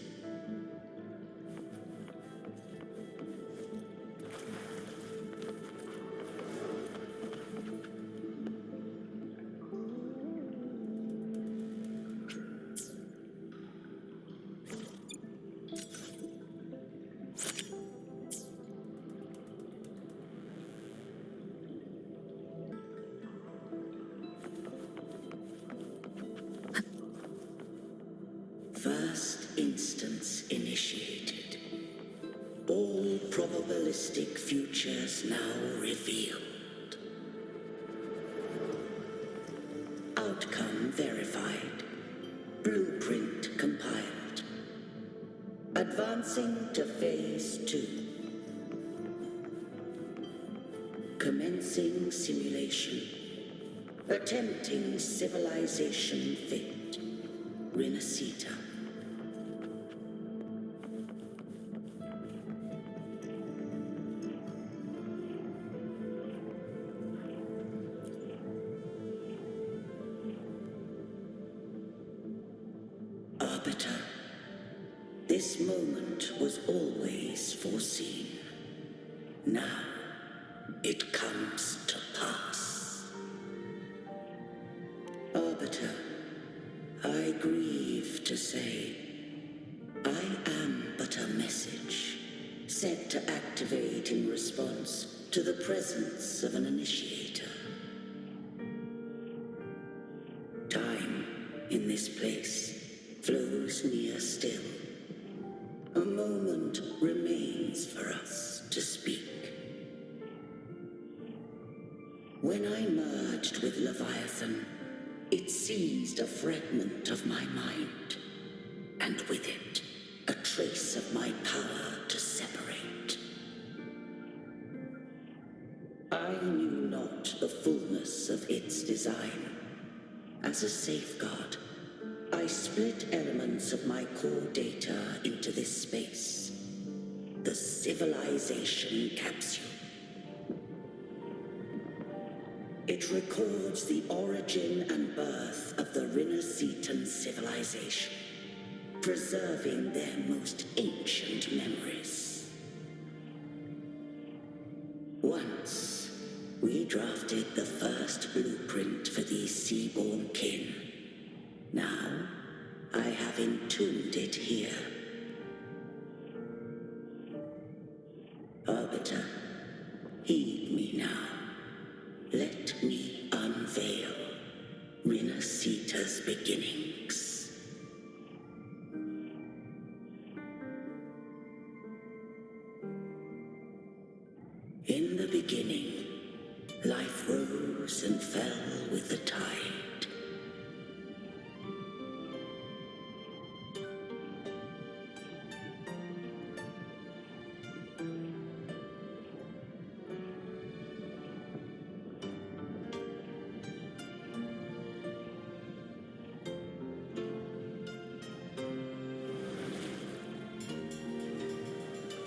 First instance initiated. All probabilistic futures now revealed. Outcome verified. Blueprint compiled. Advancing to phase 2. Commencing simulation. Attempting civilization fate. Renacita. Arbiter, this moment was always foreseen. Now, it comes to pass. Arbiter, I grieve to say, I am but a message, sent to activate in response to the presence of an initiator. Time near still. A moment remains for us to speak. When I merged with Leviathan, it seized a fragment of my mind, and with it, a trace of my power to separate. I knew not the fullness of its design. As a safeguard, I split elements of my core data into this space, the civilization capsule. It records the origin and birth of the Rinascitan civilization, preserving their most ancient memories. Once, we drafted the first blueprint for these seaborn kin. Now, I have entombed it here. Arbiter, heed me now. Let me unveil Rinascita's beginnings. In the beginning, life rose and fell with the tide.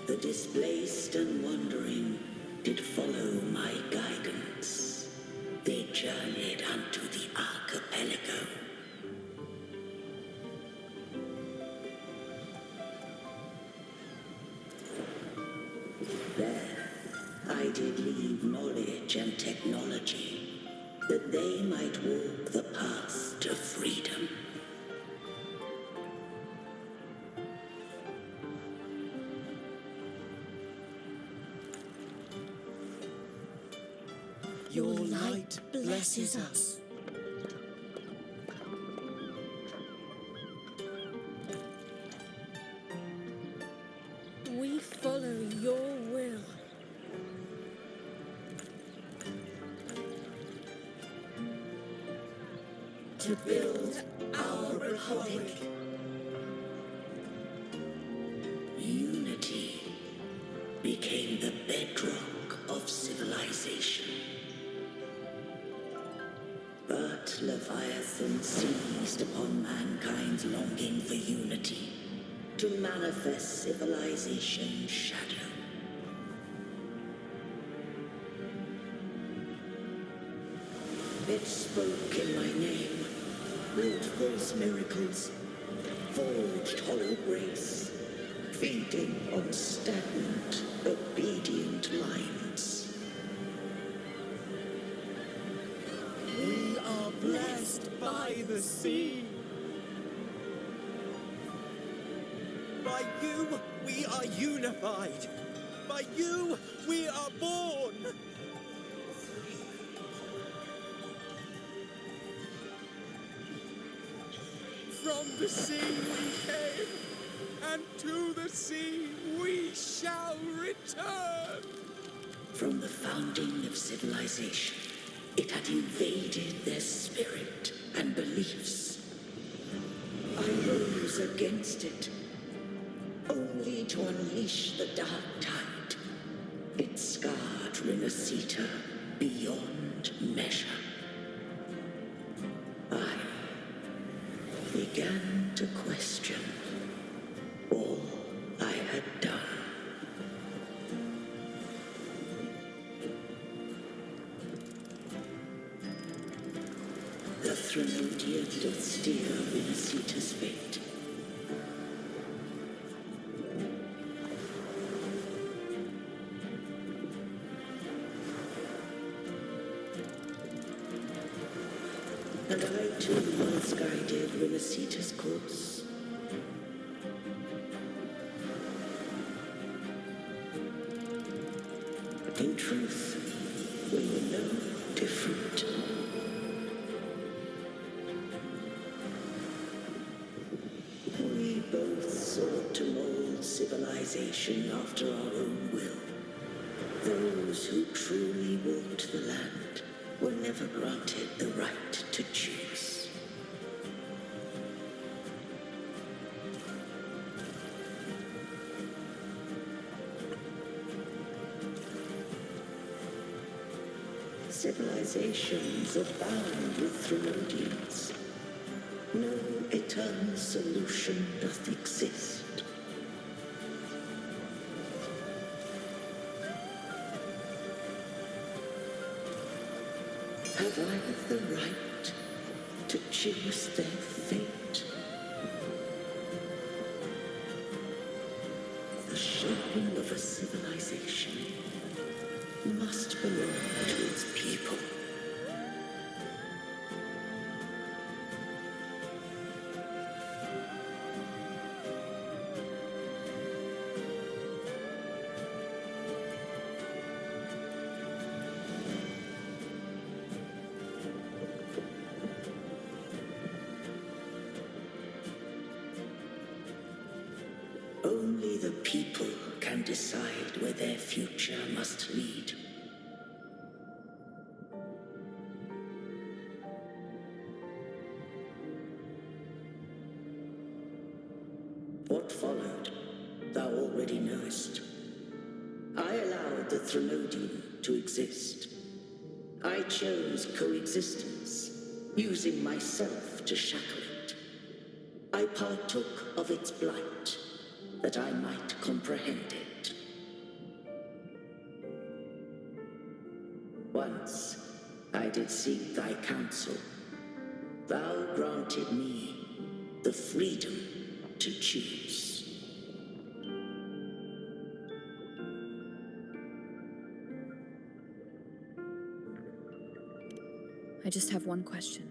The displaced and wandering did follow my guidance. They journeyed unto the archipelago. There, I did leave knowledge and technology, that they might walk the path to freedom. Your light blesses us. We follow your will. To build our republic. Unity became the bedrock of civilization. But Leviathan seized upon mankind's longing for unity to manifest civilization's shadow. It spoke in my name, wrought false miracles, forged hollow grace, feeding on stagnant, obedient minds. We are blessed by the sea. By you, we are unified. By you, we are born. From the sea we came, and to the sea we shall return. From the founding of civilization, it had invaded their spirit and beliefs. I rose against it, only to unleash the dark tide. It scarred Rinascita beyond measure. I began to question all I had done. The Threnodian did steer Rinascita's fate. And I too once guided Rinascita's course. In truth, we were no different. We civilization after our own will. Those who truly walked the land were never granted the right to choose. Civilizations abound with Thermodians. No eternal solution doth exist. Have I the right to choose their fate? The shaping of a civilization must belong to its people. Only the people can decide where their future must lead. What followed, thou already knowest. I allowed the Thermodian to exist. I chose coexistence, using myself to shackle it. I partook of its blight, that I might comprehend it. Once I did seek thy counsel. Thou granted me the freedom to choose. I just have one question.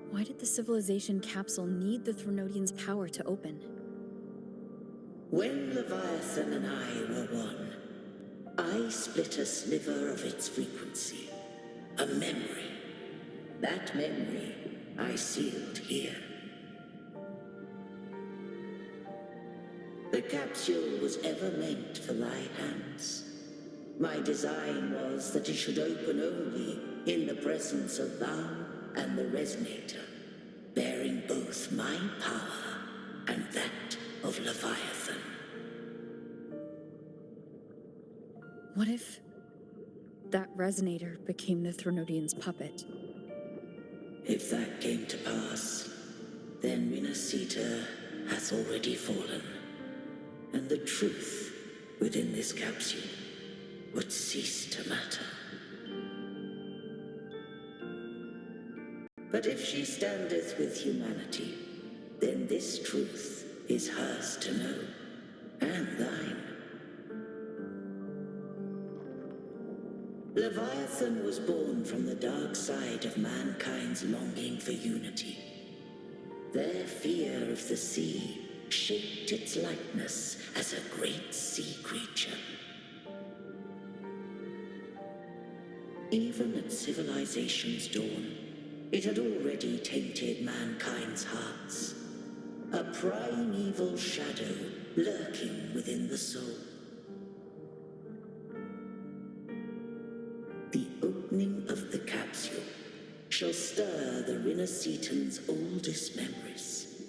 Why did the civilization capsule need the Thermodian's power to open? When Leviathan and I were one, I split a sliver of its frequency, a memory. That memory I sealed here. The capsule was ever meant for thy hands. My design was that it should open only in the presence of thou and the resonator, bearing both my power and that of Leviathan. What if that resonator became the Thermodian's puppet? If that came to pass, then Minasita hath already fallen, and the truth within this capsule would cease to matter. But if she standeth with humanity, then this truth is hers to know, and thine. Leviathan was born from the dark side of mankind's longing for unity. Their fear of the sea shaped its likeness as a great sea creature. Even at civilization's dawn, it had already tainted mankind's hearts. A primeval shadow lurking within the soul. The opening of the capsule shall stir the Rinascitan's oldest memories.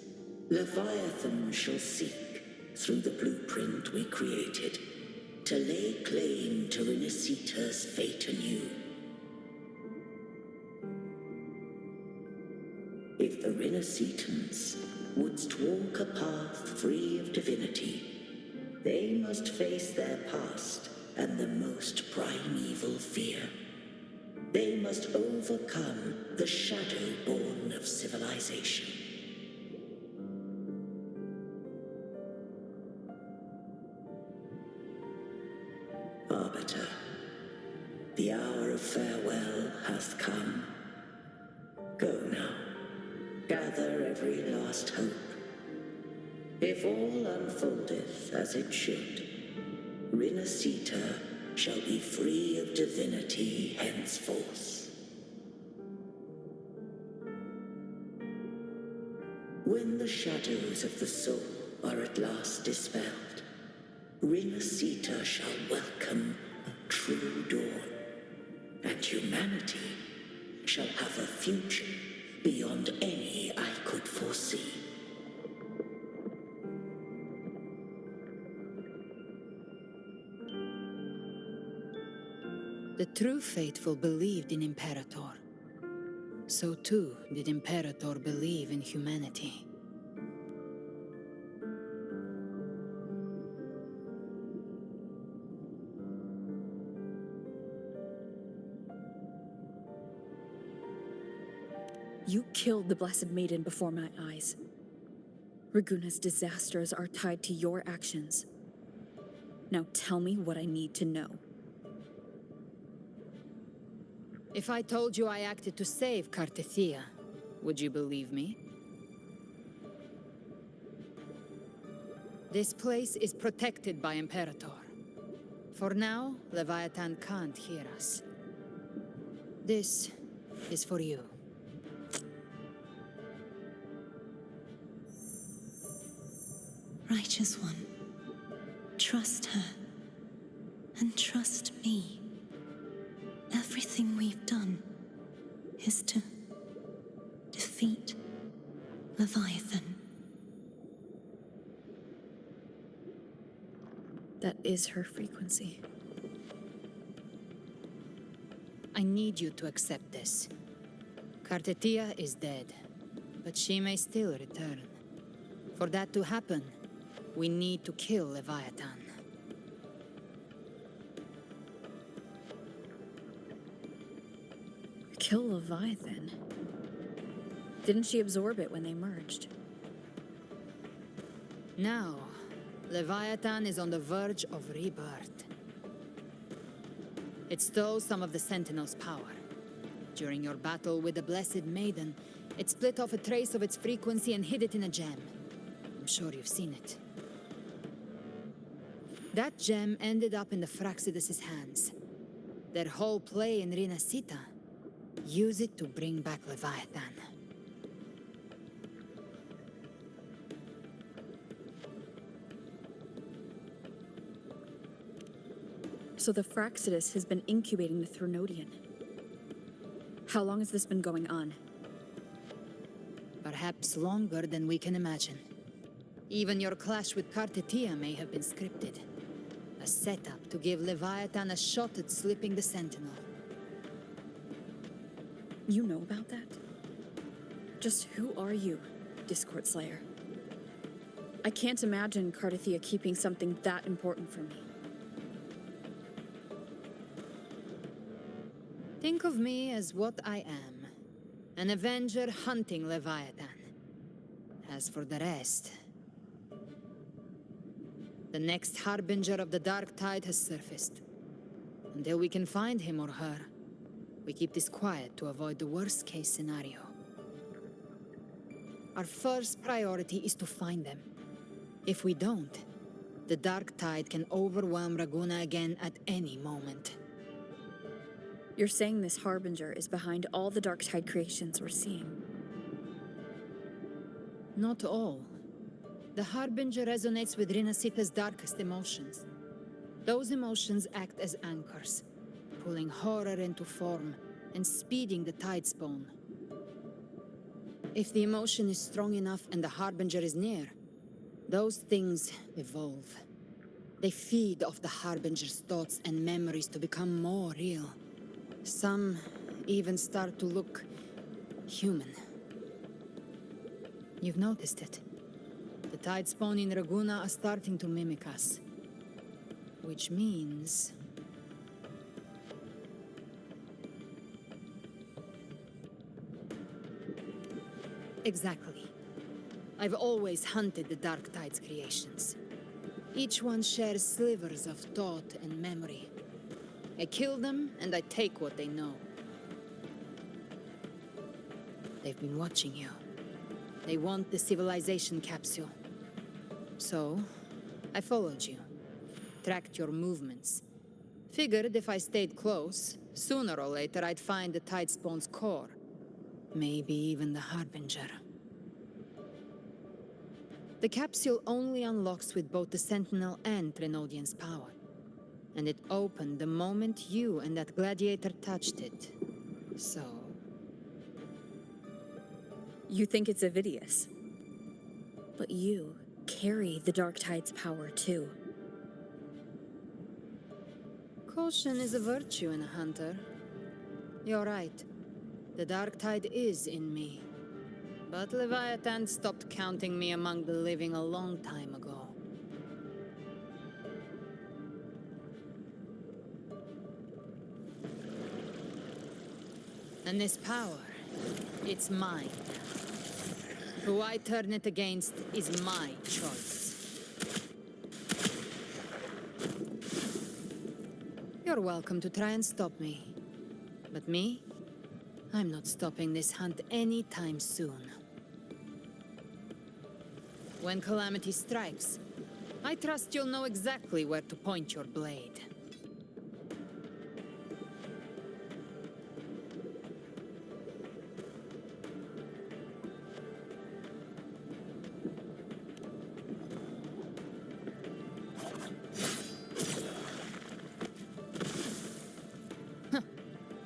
Leviathan shall seek, through the blueprint we created, to lay claim to Rinascita's fate anew. If the Rinascitans wouldst walk a path free of divinity, they must face their past and the most primeval fear. They must overcome the shadow born of civilization. Arbiter, the hour of farewell hath come. Go now. Gather every last hope. If all unfoldeth as it should, Rinascita shall be free of divinity henceforth. When the shadows of the soul are at last dispelled, Rinasita shall welcome a true dawn, and humanity shall have a future beyond any I could foresee. The true faithful believed in Imperator. So too did Imperator believe in humanity. You killed the Blessed Maiden before my eyes. Raguna's disasters are tied to your actions. Now tell me what I need to know. If I told you I acted to save Cartethia, would you believe me? This place is protected by Imperator. For now, Leviathan can't hear us. This is for you. Righteous One, trust her. And trust me. Everything we've done is to defeat Leviathan. That is her frequency. I need you to accept this. Cartethia is dead, but she may still return. For that to happen, we need to kill Leviathan. Kill Leviathan? Didn't she absorb it when they merged? Now, Leviathan is on the verge of rebirth. It stole some of the Sentinel's power. During your battle with the Blessed Maiden, it split off a trace of its frequency and hid it in a gem. I'm sure you've seen it. That gem ended up in the Fraxidus' hands. Their whole play in Rinasita, use it to bring back Leviathan. So the Fraxidus has been incubating the Thronodian. How long has this been going on? Perhaps longer than we can imagine. Even your clash with Cartethia may have been scripted. A setup to give Leviathan a shot at slipping the Sentinel. You know about that? Just who are you, Discord Slayer? I can't imagine Cartethia keeping something that important from me. Think of me as what I am. An Avenger hunting Leviathan. As for the rest... the next Harbinger of the Dark Tide has surfaced. Until we can find him or her, we keep this quiet to avoid the worst-case scenario. Our first priority is to find them. If we don't, the Dark Tide can overwhelm Raguna again at any moment. You're saying this Harbinger is behind all the Dark Tide creations we're seeing? Not all. The Harbinger resonates with Rinasita's darkest emotions. Those emotions act as anchors, pulling horror into form and speeding the tide spawn. If the emotion is strong enough and the Harbinger is near, those things evolve. They feed off the Harbinger's thoughts and memories to become more real. Some even start to look human. You've noticed it. The tide spawn in Raguna are starting to mimic us. Which means... Exactly. I've always hunted the Dark Tide's creations. Each one shares slivers of thought and memory. I kill them, and I take what they know. They've been watching you. They want the civilization capsule. So, I followed you. Tracked your movements. Figured if I stayed close, sooner or later I'd find the Tide Spawn's core. Maybe even the Harbinger. The capsule only unlocks with both the Sentinel and Trenodian's power. And it opened the moment you and that gladiator touched it. So... You think it's Avidius. But you carry the Dark Tide's power too. Caution is a virtue in a hunter. You're right. The Dark Tide is in me. But Leviathan stopped counting me among the living a long time ago. And this power, it's mine. Who I turn it against is my choice. You're welcome to try and stop me. But me? I'm not stopping this hunt anytime soon. When calamity strikes, I trust you'll know exactly where to point your blade.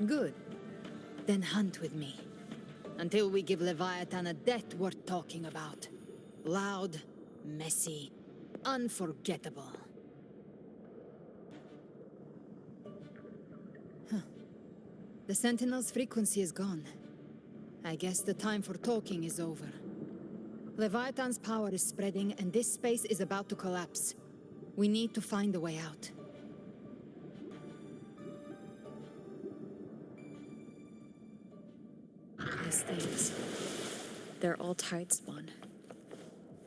Good. Then hunt with me. Until we give Leviathan a death worth talking about. Loud, messy, unforgettable. The Sentinel's frequency is gone. I guess the time for talking is over. Leviathan's power is spreading, and this space is about to collapse. We need to find a way out. These things. They're all Tide spawn.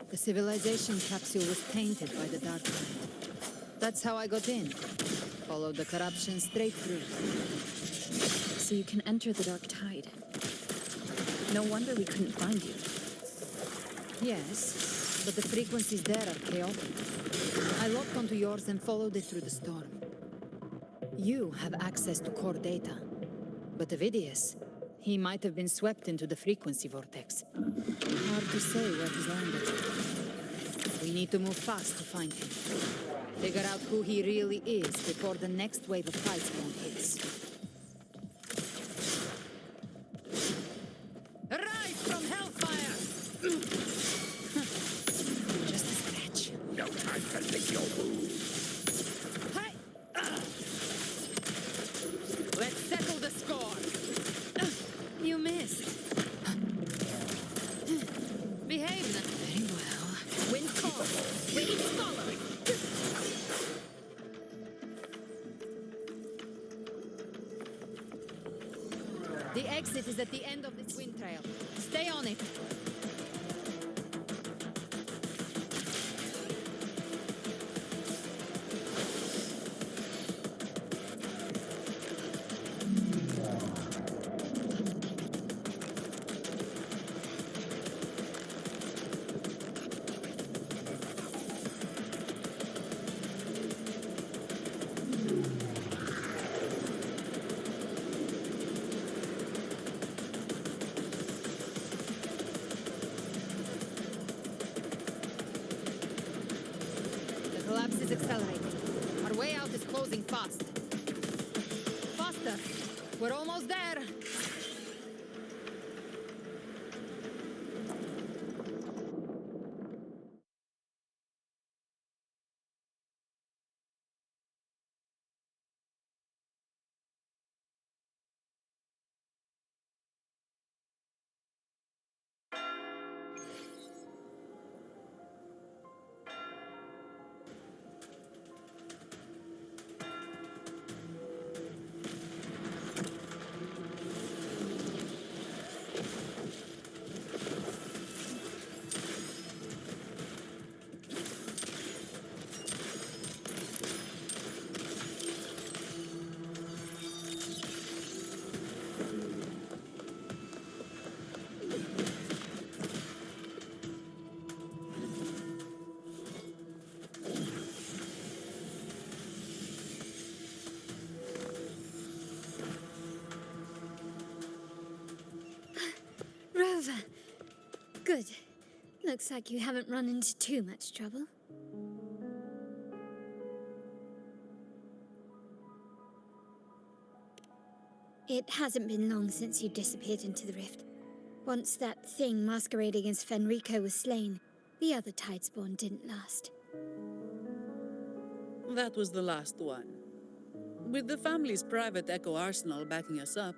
The civilization capsule was tainted by the Dark Tide. That's how I got in. Followed the corruption straight through. So you can enter the Dark Tide. No wonder we couldn't find you. Yes, but the frequencies there are chaotic. I locked onto yours and followed it through the storm. You have access to core data. But Avidius, he might have been swept into the frequency vortex. Hard to say where he's landed. We need to move fast to find him. Figure out who he really is before the next wave of Tidespawn hits. Arise from Hellfire! Just a scratch. No time to lick your wounds. Hey! Let's settle the score! You missed. Behave now. Very well. Wind calm. Ready to follow. The exit is at the end of this wind trail. Stay on it. Collapse is accelerating. Our way out is closing fast. Faster! We're almost there! Rover. Good. Looks like you haven't run into too much trouble. It hasn't been long since you disappeared into the rift. Once that thing masquerading as Fenrico was slain, the other Tidespawn didn't last. That was the last one. With the family's private echo arsenal backing us up,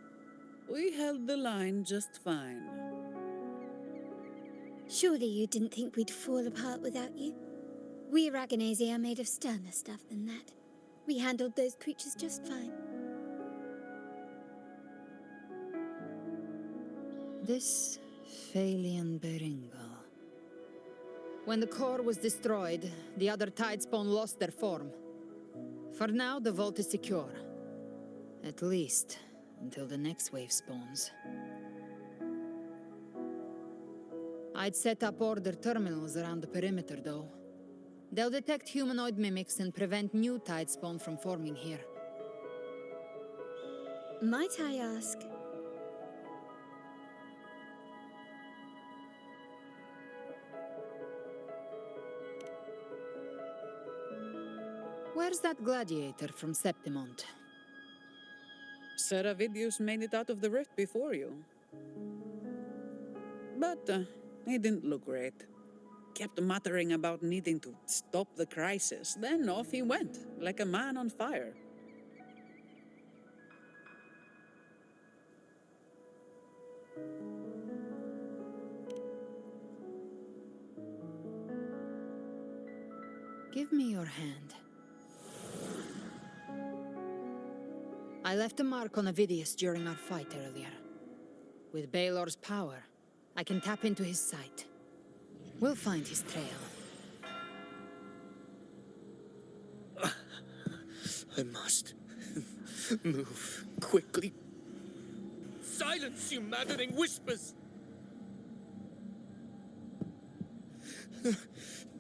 we held the line just fine. Surely you didn't think we'd fall apart without you? We Aragonese are made of sterner stuff than that. We handled those creatures just fine. This Phalian Beringal. When the core was destroyed, the other Tidespawn lost their form. For now, the vault is secure. At least, until the next wave spawns. I'd set up order terminals around the perimeter, though. They'll detect humanoid mimics and prevent new Tidespawn from forming here. Might I ask? Where's that gladiator from Septimont? Seravidius made it out of the rift before you. But he didn't look great. Kept muttering about needing to stop the crisis. Then off he went, like a man on fire. Give me your hand. I left a mark on Avidius during our fight earlier. With Baelor's power, I can tap into his sight. We'll find his trail. I must move quickly. Silence, you maddening whispers!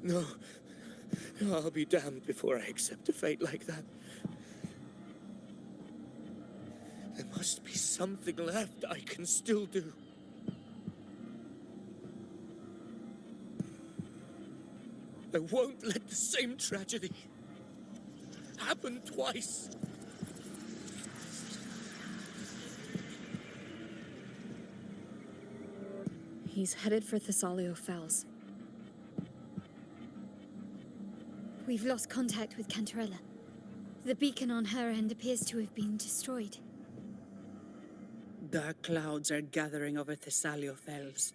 No. I'll be damned before I accept a fate like that. There must be something left I can still do. I won't let the same tragedy happen twice. He's headed for Thessalio Fells. We've lost contact with Cantarella. The beacon on her end appears to have been destroyed. Dark clouds are gathering over Thessalio Fells.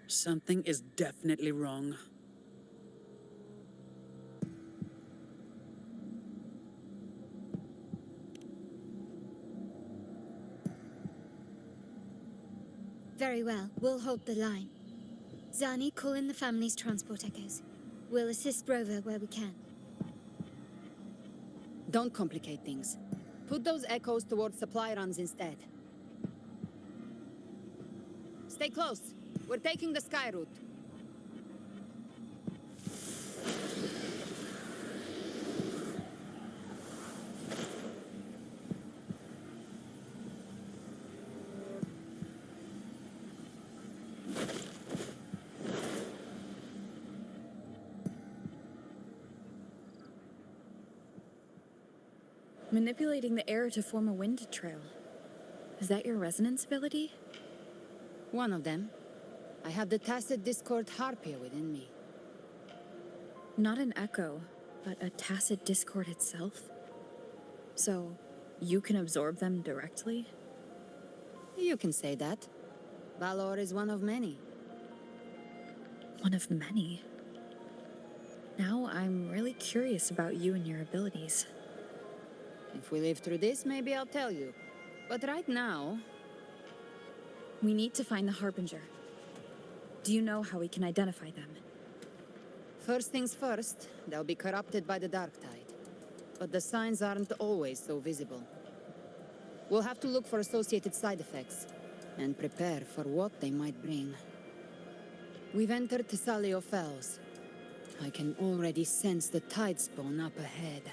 Something is definitely wrong. Very well, we'll hold the line. Zani, call in the family's transport echoes. We'll assist Rover where we can. Don't complicate things. Put those echoes towards supply runs instead. Stay close. We're taking the sky route. Manipulating the air to form a wind trail. Is that your resonance ability? One of them. I have the Tacit Discord Harpia within me. Not an echo, but a tacit discord itself? So, you can absorb them directly? You can say that. Balor is one of many. One of many? Now I'm really curious about you and your abilities. If we live through this, maybe I'll tell you. But right now... We need to find the Harbinger. Do you know how we can identify them? First things first, they'll be corrupted by the Dark Tide. But the signs aren't always so visible. We'll have to look for associated side effects, and prepare for what they might bring. We've entered Thessalio Fells. I can already sense the Tidespawn up ahead.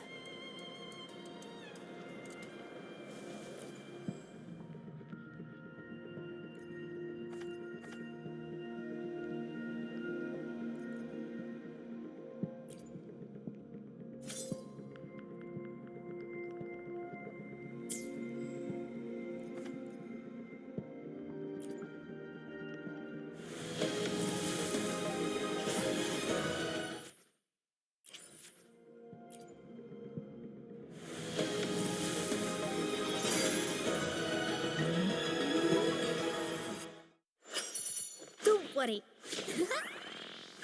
worry.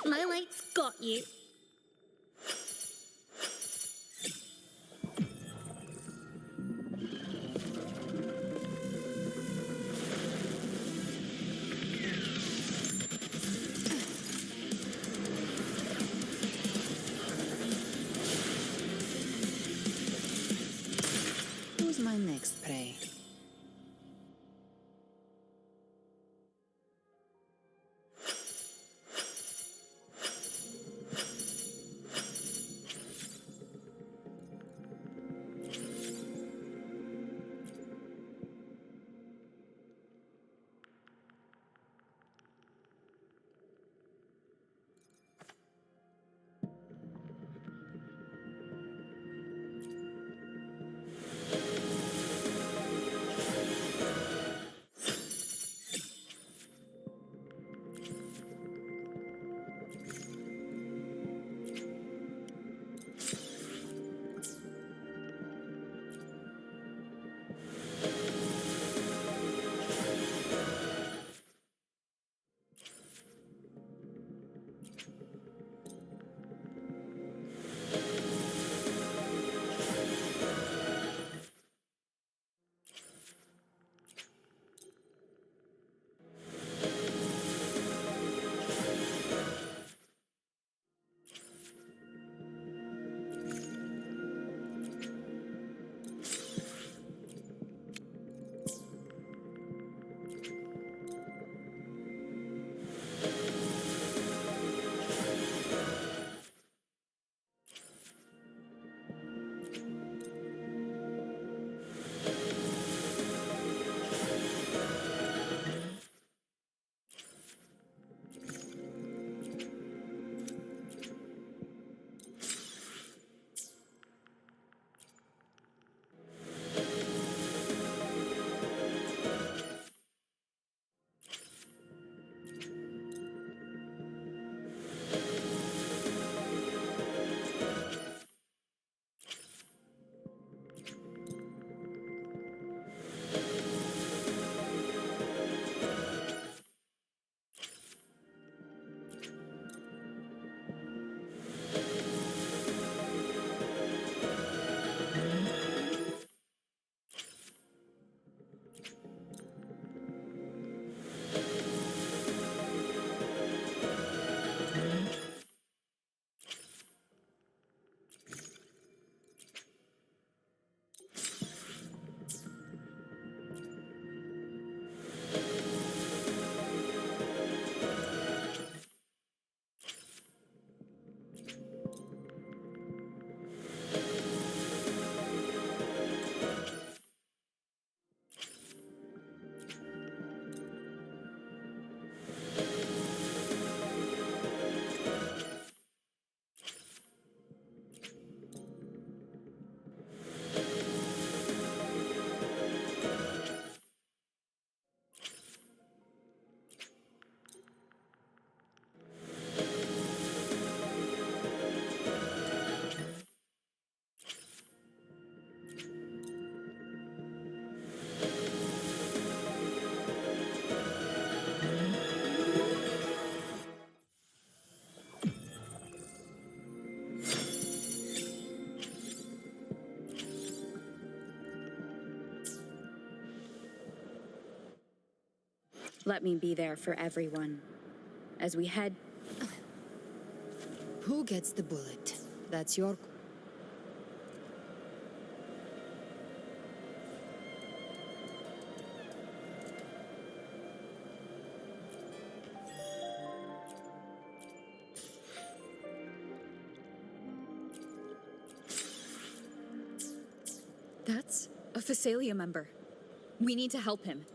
My light's got you. Who's my next prey? Let me be there for everyone. As we head... Who gets the bullet? That's your... That's a Phasalia member. We need to help him.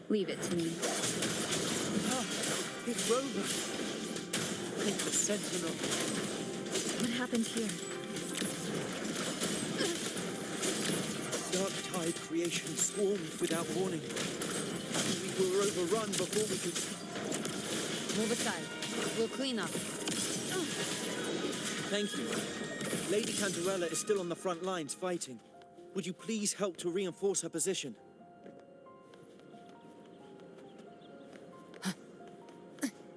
Leave it to me. Ah, it's Rover. It's the Sentinel. What happened here? Dark Tide creation swarmed without warning. We were overrun before we could... Move aside. We'll clean up. Thank you. Lady Cantarella is still on the front lines fighting. Would you please help to reinforce her position?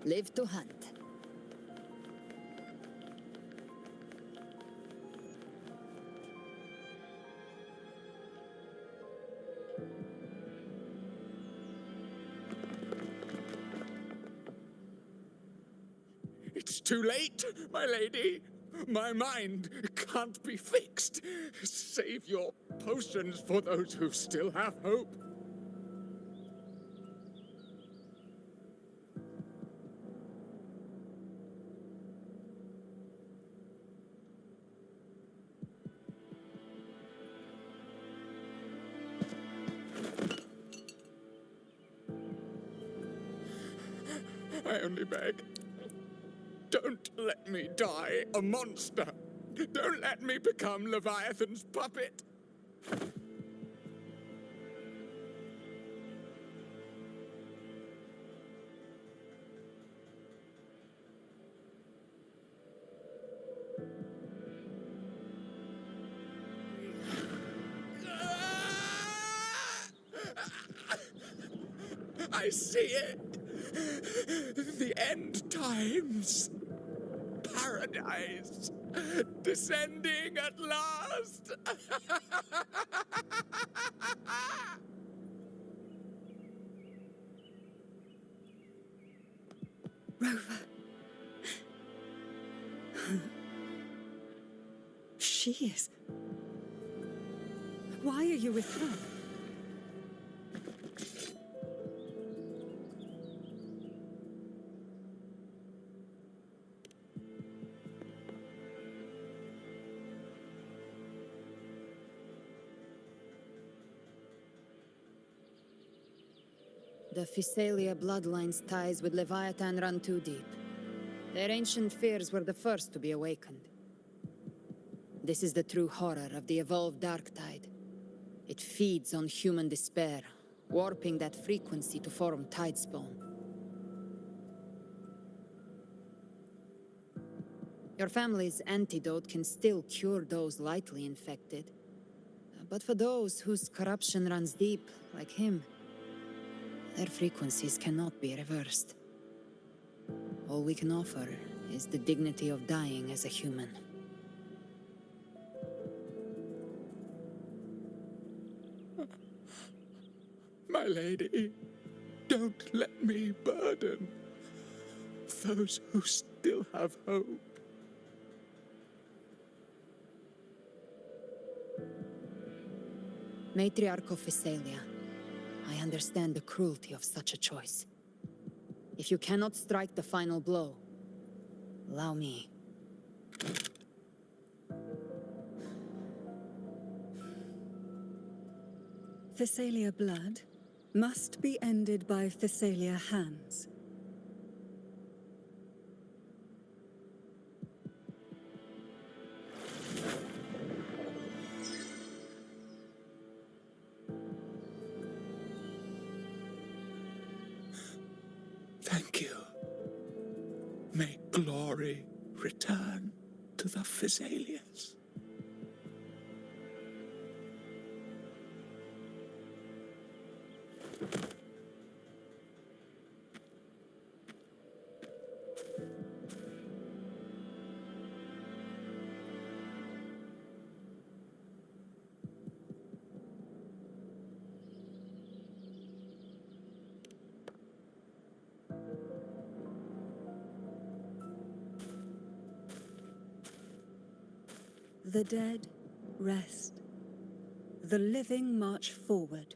Live to hunt. It's too late, my lady. My mind can't be fixed. Save your potions for those who still have hope. I only beg. Don't let me die a monster. Don't let me become Leviathan's puppet. I see it. The end times. Paradise. Descending at last. Rover. She is. Why are you with her? The Physalia bloodline's ties with Leviathan run too deep. Their ancient fears were the first to be awakened. This is the true horror of the evolved dark tide. It feeds on human despair, warping that frequency to form tidespawn. Your family's antidote can still cure those lightly infected. But for those whose corruption runs deep, like him, their frequencies cannot be reversed. All we can offer is the dignity of dying as a human. My lady, don't let me burden those who still have hope. Matriarch of Physalia, I understand the cruelty of such a choice. If you cannot strike the final blow, allow me. Physalia blood must be ended by Physalia hands. Thank you. May glory return to the Physalians. The dead rest. The living march forward.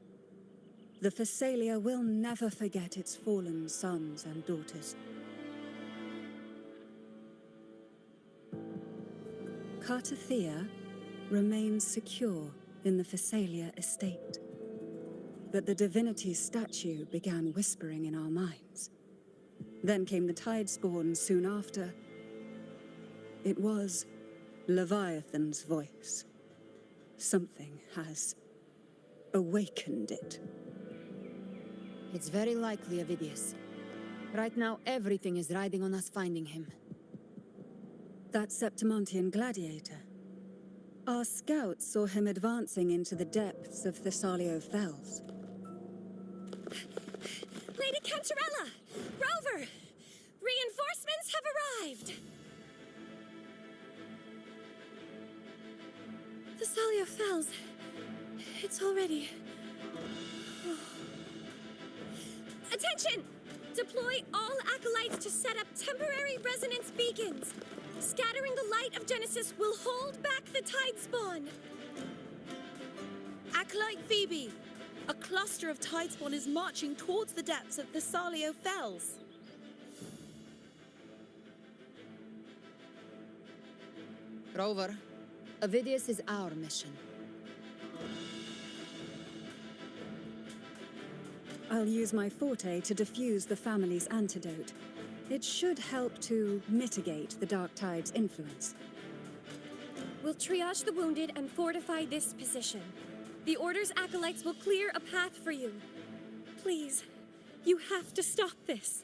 The Physalia will never forget its fallen sons and daughters. Cartathea remains secure in the Physalia estate. But the divinity's statue began whispering in our minds. Then came the Tidespawn soon after. It was Leviathan's voice. Something has awakened it. It's very likely Avidius. Right now, everything is riding on us finding him. That Septimontian gladiator, Our scouts saw him advancing into the depths of Thessalio Fells. Lady Cantarella! Rover! Reinforcements have arrived! Thessalio Fells. It's already... Attention! Deploy all acolytes to set up temporary resonance beacons. Scattering the light of Genesis will hold back the tide spawn. Acolyte Phoebe, a cluster of tide spawn is marching towards the depths of Thessalio Fells. Rover, Avidius is our mission. I'll use my forte to defuse the family's antidote. It should help to mitigate the Dark Tide's influence. We'll triage the wounded and fortify this position. The Order's acolytes will clear a path for you. Please, you have to stop this.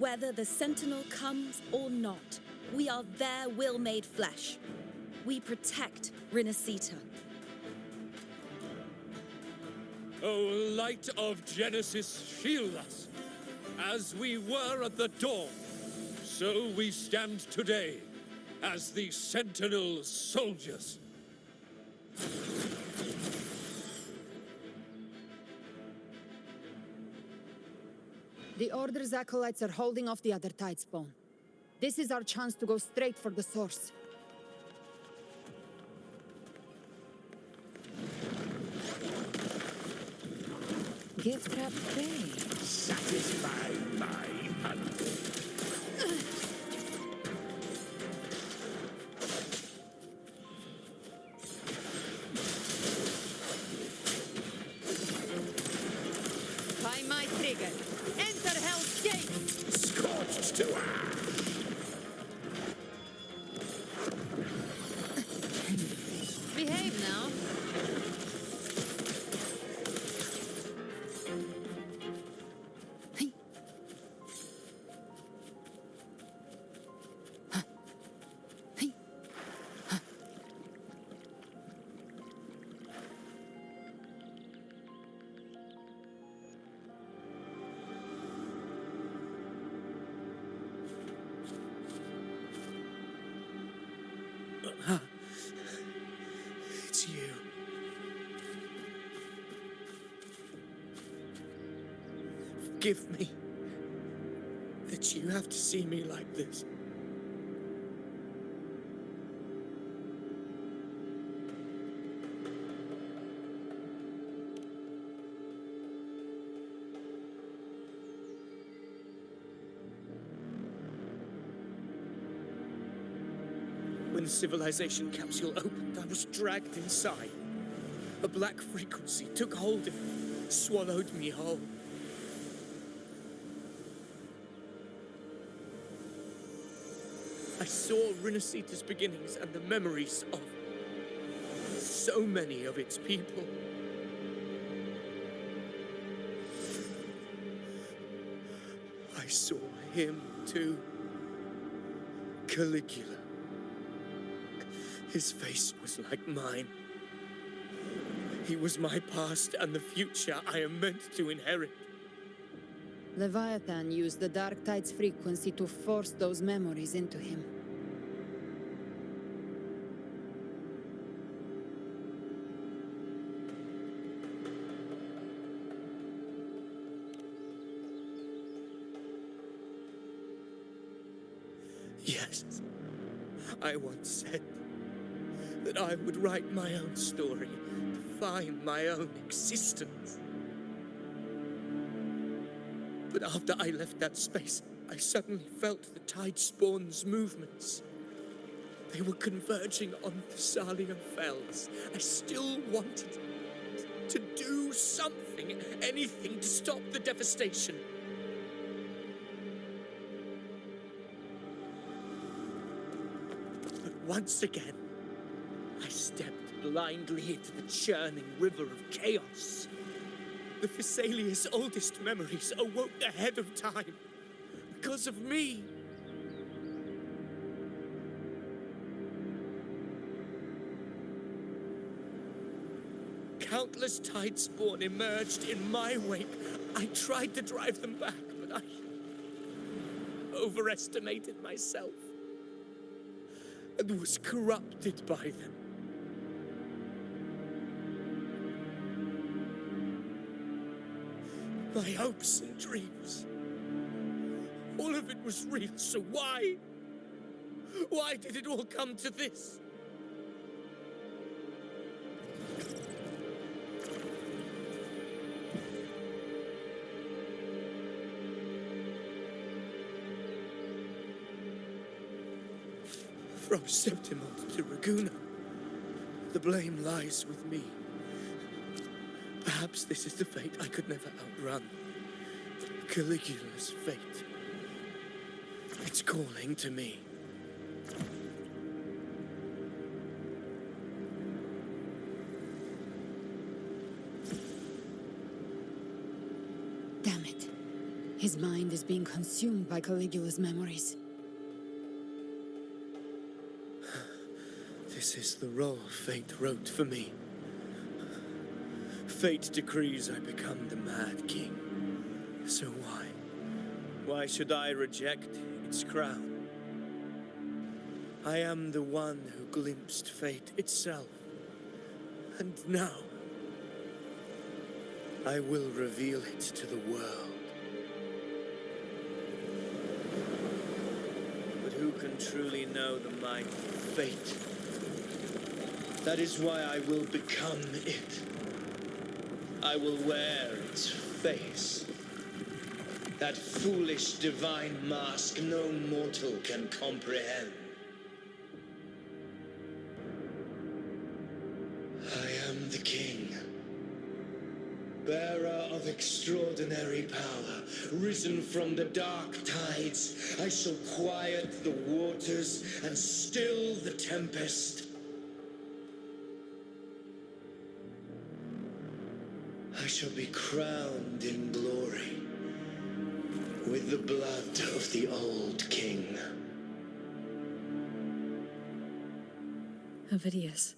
Whether the Sentinel comes or not, we are their will made flesh. We protect Rinasita. O light of Genesis, shield us. As we were at the dawn, so we stand today as the Sentinel soldiers. The Order's acolytes are holding off the other tide spawn. This is our chance to go straight for the source. Gift wrap prey. Satisfy my hunger. By my trigger. Enter Hell's Gate! Scorched to ash. Behave now. It's you. Forgive me that you have to see me like this. When the civilization capsule opened, I was dragged inside. A black frequency took hold of me, swallowed me whole. I saw Rinasita's beginnings and the memories of so many of its people. I saw him too. Caligula. His face was like mine. He was my past and the future I am meant to inherit. Leviathan used the Dark Tide's frequency to force those memories into him. Yes, I once said that I would write my own story, define my own existence. But after I left that space, I suddenly felt the tide spawn's movements. They were converging on Thessalio Fells. I still wanted to do something, anything to stop the devastation. But once again, I stepped blindly into the churning river of chaos. The Thessalia's oldest memories awoke ahead of time. because of me. Countless Tidespawn emerged in my wake. I tried to drive them back, but I overestimated myself and was corrupted by them. My hopes and dreams, all of it was real, so why? Why did it all come to this? From Septimont to Raguna, the blame lies with me. Perhaps this is the fate I could never outrun. Caligula's fate. It's calling to me. Damn it. His mind is being consumed by Caligula's memories. This is the role fate wrote for me. Fate decrees I become the Mad King. So why? Why should I reject its crown? I am the one who glimpsed fate itself. And now, I will reveal it to the world. But who can truly know the mind of fate? That is why I will become it. I will wear its face. That foolish divine mask no mortal can comprehend. I am the king, bearer of extraordinary power, risen from the dark tides. I shall quiet the waters and still the tempest. I shall be crowned in glory with the blood of the old king. Ovidius.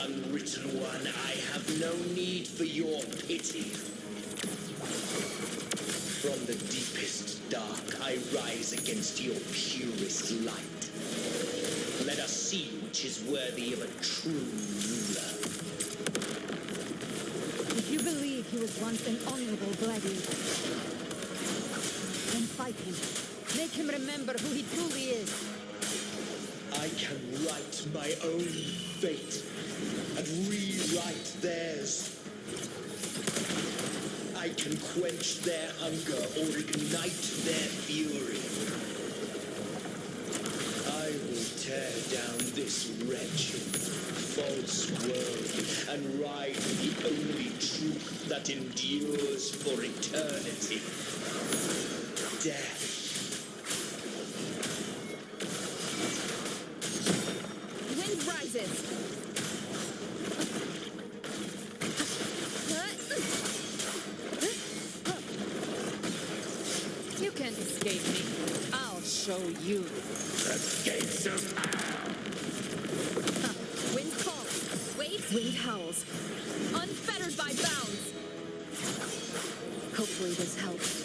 Unwritten one, I have no need for your pity. From the deepest dark, I rise against your purest light. Let us see which is worthy of a true ruler. If you believe he was once an honorable gladiator, then fight him. Make him remember who he truly is. I can write my own fate and rewrite theirs. I can quench their hunger or ignite their fury. I will tear down this wretched, false world and ride the only truth that endures for eternity. Death. Wind rises. You can't escape me. I'll show you. The gates of hell. Wind calls. Waves. Wind howls. Unfettered by bounds. Hopefully this helps.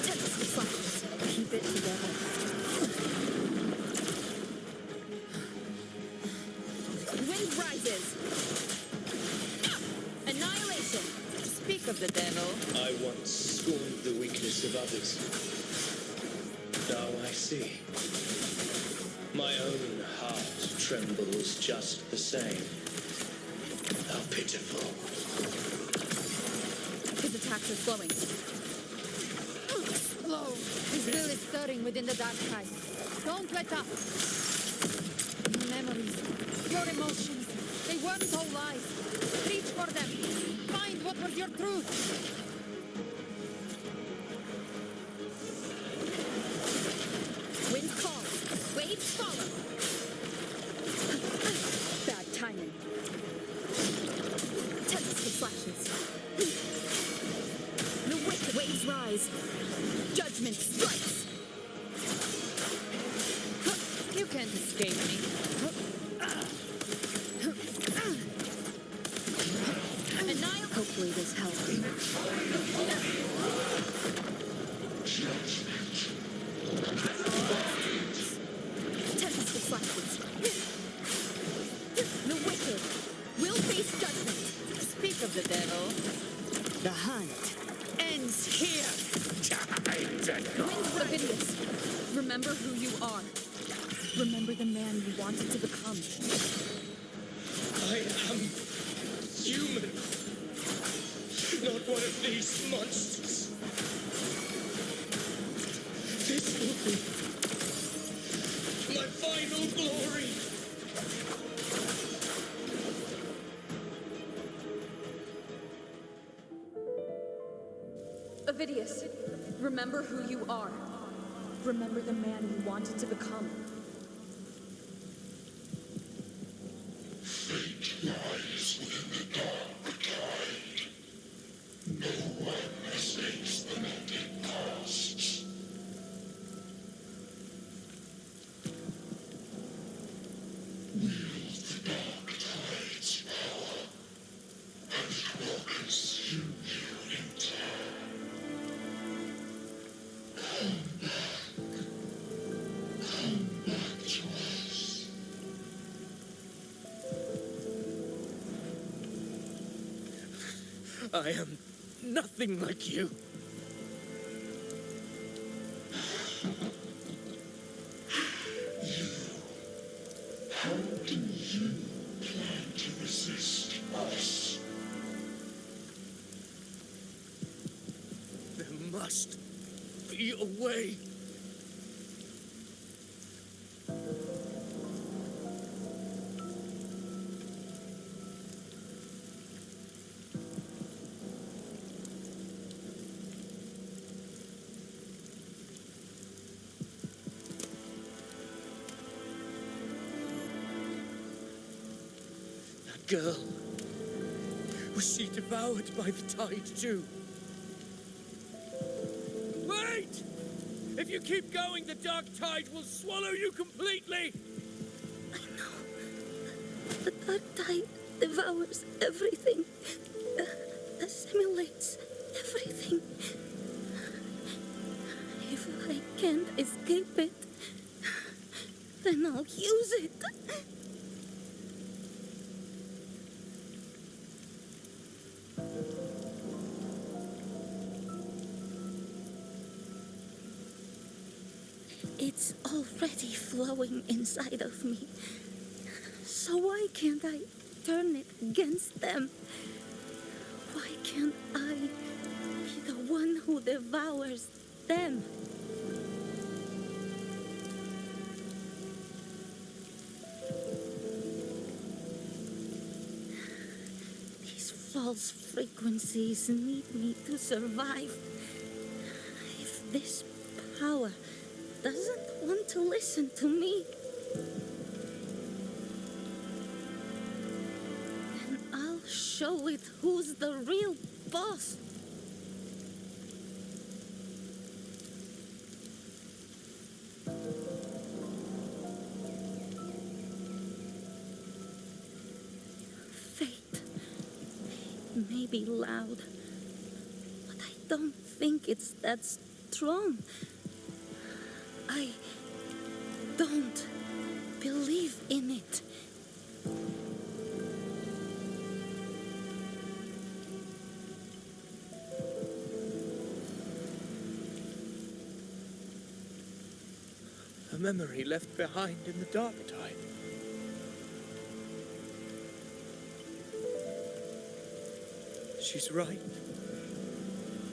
Tempest flashes. Keep it together. Wind rises. Annihilation. Speak of the devil. I once scorned the weakness of others. Now I see. My own heart trembles just the same. How pitiful. His attacks are slowing. Slow. His will is stirring within the dark side. Don't let up. Your memories, your emotions, they weren't all lies. Reach for them. Find what was your truth. Wind calls. Waves follow. Bad timing. Tempest escape me. Hopefully this helps. Tempest of flashes. The wicked will face judgment. Speak of the devil. The hunt ends here. Ovidius, remember who you are. Remember the man you wanted to become. I am human. Not one of these monsters. This will be my final glory. Ovidius, remember who you are. Remember the man you wanted to become. Fate lies within the dark tide. No one escapes the net it casts. Wield the dark tide's power, and it will consume you in turn. Come back to us. I am nothing like you. How do you plan to resist us? There must be a way. Girl, was she devoured by the tide too? Wait! If you keep going, the dark tide will swallow you completely! I know. The dark tide devours everything. Assimilates everything. If I can't escape it, then I'll use it. It's already flowing inside of me. So why can't I turn it against them? Why can't I be the one who devours them? These false frequencies need me to survive. If this power doesn't want to listen to me, then I'll show it who's the real boss. Fate may be loud, but I don't think it's that strong. I don't believe in it. A memory left behind in the dark tide. She's right.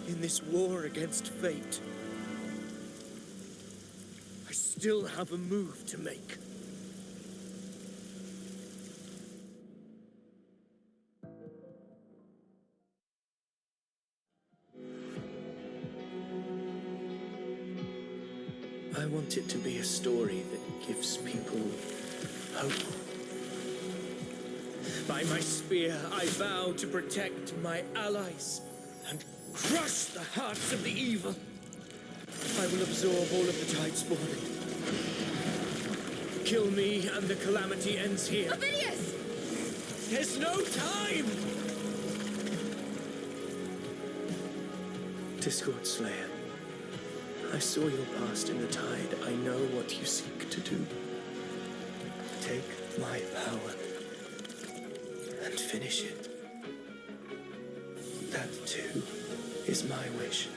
In this war against fate, I still have a move to make. I want it to be a story that gives people hope. By my spear, I vow to protect my allies and crush the hearts of the evil. I will absorb all of the tide spawn. Kill me, and the calamity ends here. Ovidius! There's no time! Discord Slayer, I saw your past in the tide. I know what you seek to do. Take my power and finish it. That, too, is my wish.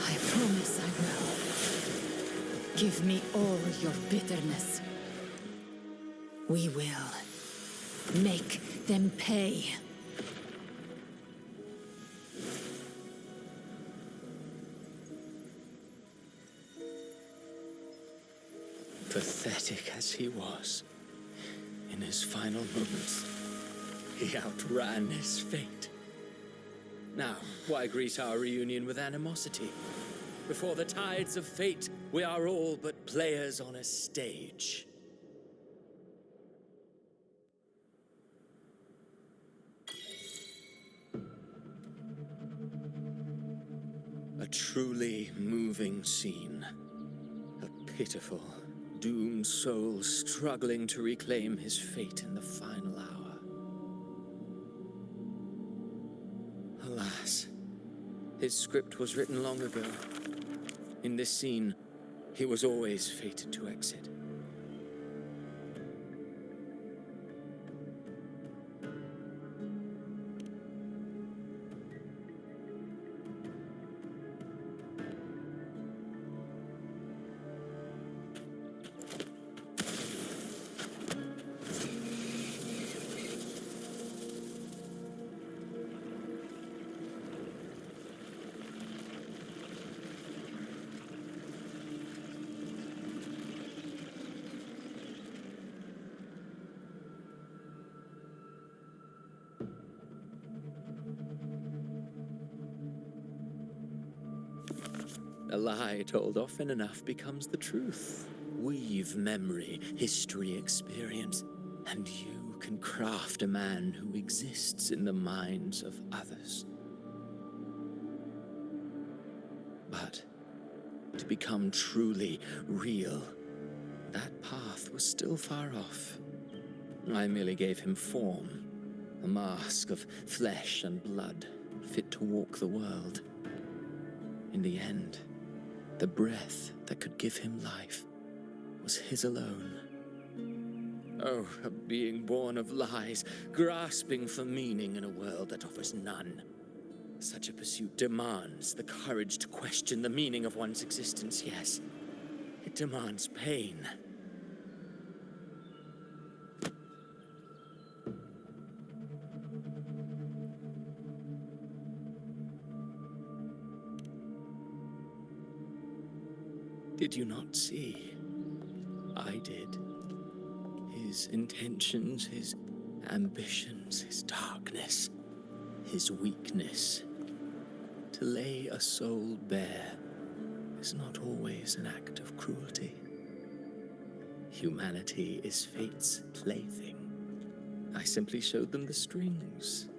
I promise I will. Give me all your bitterness. We will make them pay. Pathetic as he was, in his final moments, he outran his fate. Now, why greet our reunion with animosity? Before the tides of fate, we are all but players on a stage. A truly moving scene. A pitiful, doomed soul struggling to reclaim his fate in the final hour. Alas, his script was written long ago. In this scene, he was always fated to exit. A lie told often enough becomes the truth. Weave memory, history, experience, and you can craft a man who exists in the minds of others. But to become truly real, that path was still far off. I merely gave him form, a mask of flesh and blood, fit to walk the world. In the end, the breath that could give him life was his alone. Oh, a being born of lies, grasping for meaning in a world that offers none. Such a pursuit demands the courage to question the meaning of one's existence, yes. It demands pain. Did you not see? I did. His intentions, his ambitions, his darkness, his weakness. To lay a soul bare is not always an act of cruelty. Humanity is fate's plaything. I simply showed them the strings.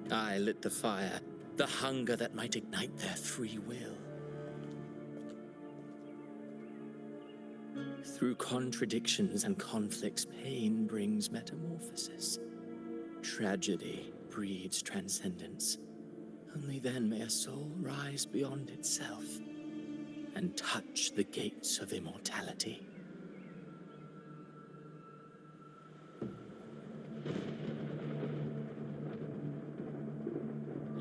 I lit the fire, the hunger that might ignite their free will. Through contradictions and conflicts, pain brings metamorphosis. Tragedy breeds transcendence. Only then may a soul rise beyond itself and touch the gates of immortality.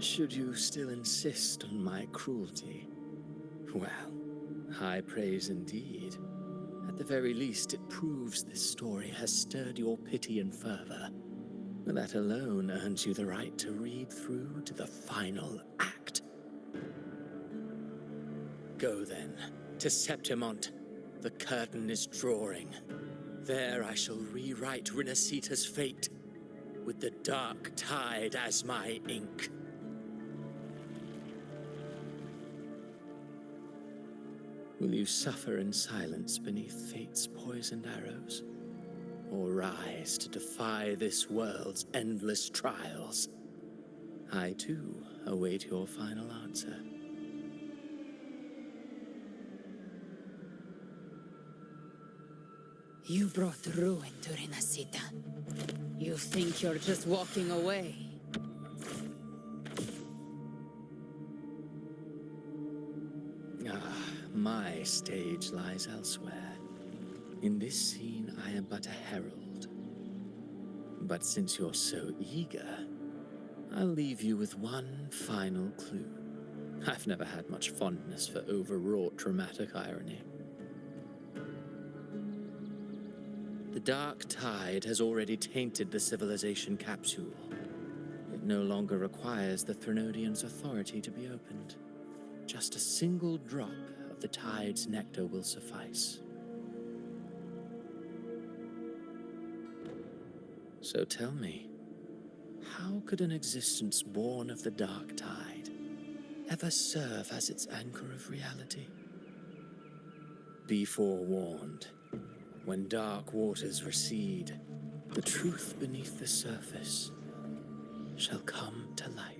Should you still insist on my cruelty? Well, high praise indeed. At the very least, it proves this story has stirred your pity and fervor. That alone earns you the right to read through to the final act. Go then, to Septimont. The curtain is drawing. There I shall rewrite Rinasita's fate, with the dark tide as my ink. Will you suffer in silence beneath fate's poisoned arrows? Or rise to defy this world's endless trials? I, too, await your final answer. You brought ruin to Renacita. You think you're just walking away? Ah, my stage lies elsewhere. In this scene, I am but a herald. But since you're so eager, I'll leave you with one final clue. I've never had much fondness for overwrought dramatic irony. The dark tide has already tainted the civilization capsule. It no longer requires the Threnodian's authority to be opened. Just a single drop of the tide's nectar will suffice. So tell me, how could an existence born of the dark tide ever serve as its anchor of reality? Be forewarned. When dark waters recede, the truth beneath the surface shall come to light.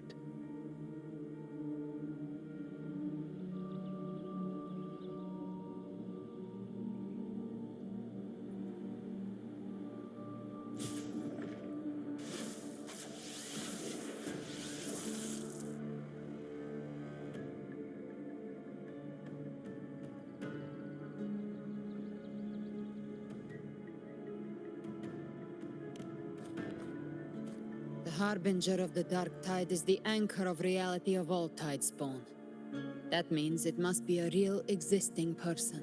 The Harbinger of the Dark Tide is the anchor of reality of all Tidespawn. That means it must be a real, existing person.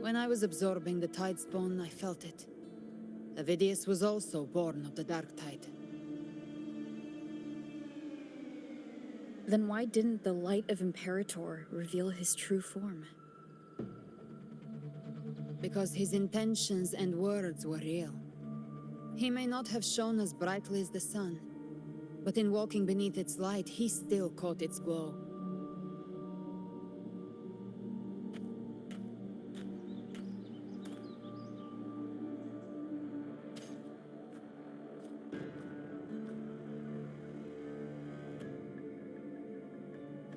When I was absorbing the Tidespawn, I felt it. Avidius was also born of the Dark Tide. Then why didn't the light of Imperator reveal his true form? Because his intentions and words were real. He may not have shone as brightly as the sun, but in walking beneath its light, he still caught its glow.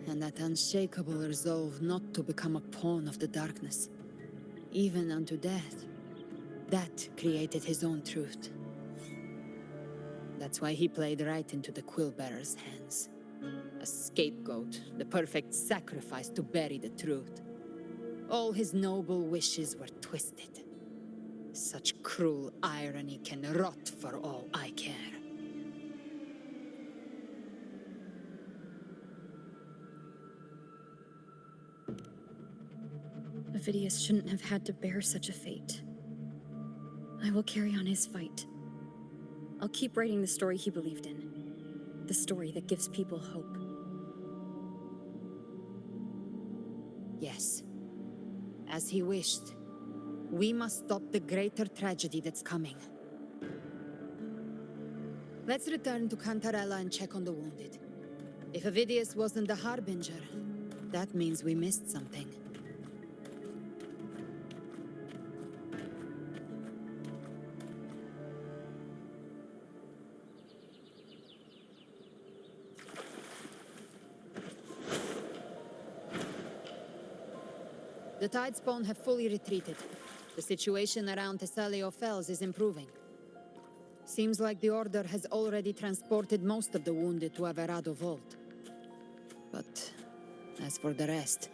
And that unshakable resolve not to become a pawn of the darkness, even unto death, that created his own truth. That's why he played right into the Quillbearer's hands. A scapegoat, the perfect sacrifice to bury the truth. All his noble wishes were twisted. Such cruel irony can rot for all I care. Avidius shouldn't have had to bear such a fate. I will carry on his fight. I'll keep writing the story he believed in. The story that gives people hope. Yes. As he wished. We must stop the greater tragedy that's coming. Let's return to Cantarella and check on the wounded. If Avidius wasn't the Harbinger, that means we missed something. The Tidespawn have fully retreated. The situation around Thessalio Fells is improving. Seems like the Order has already transported most of the wounded to Averado Vault. But as for the rest,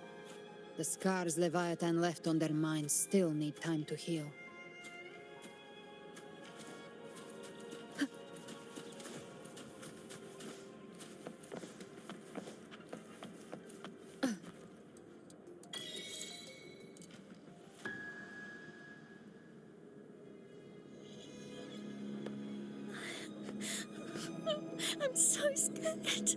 the scars Leviathan left on their minds still need time to heal. I'm so scared.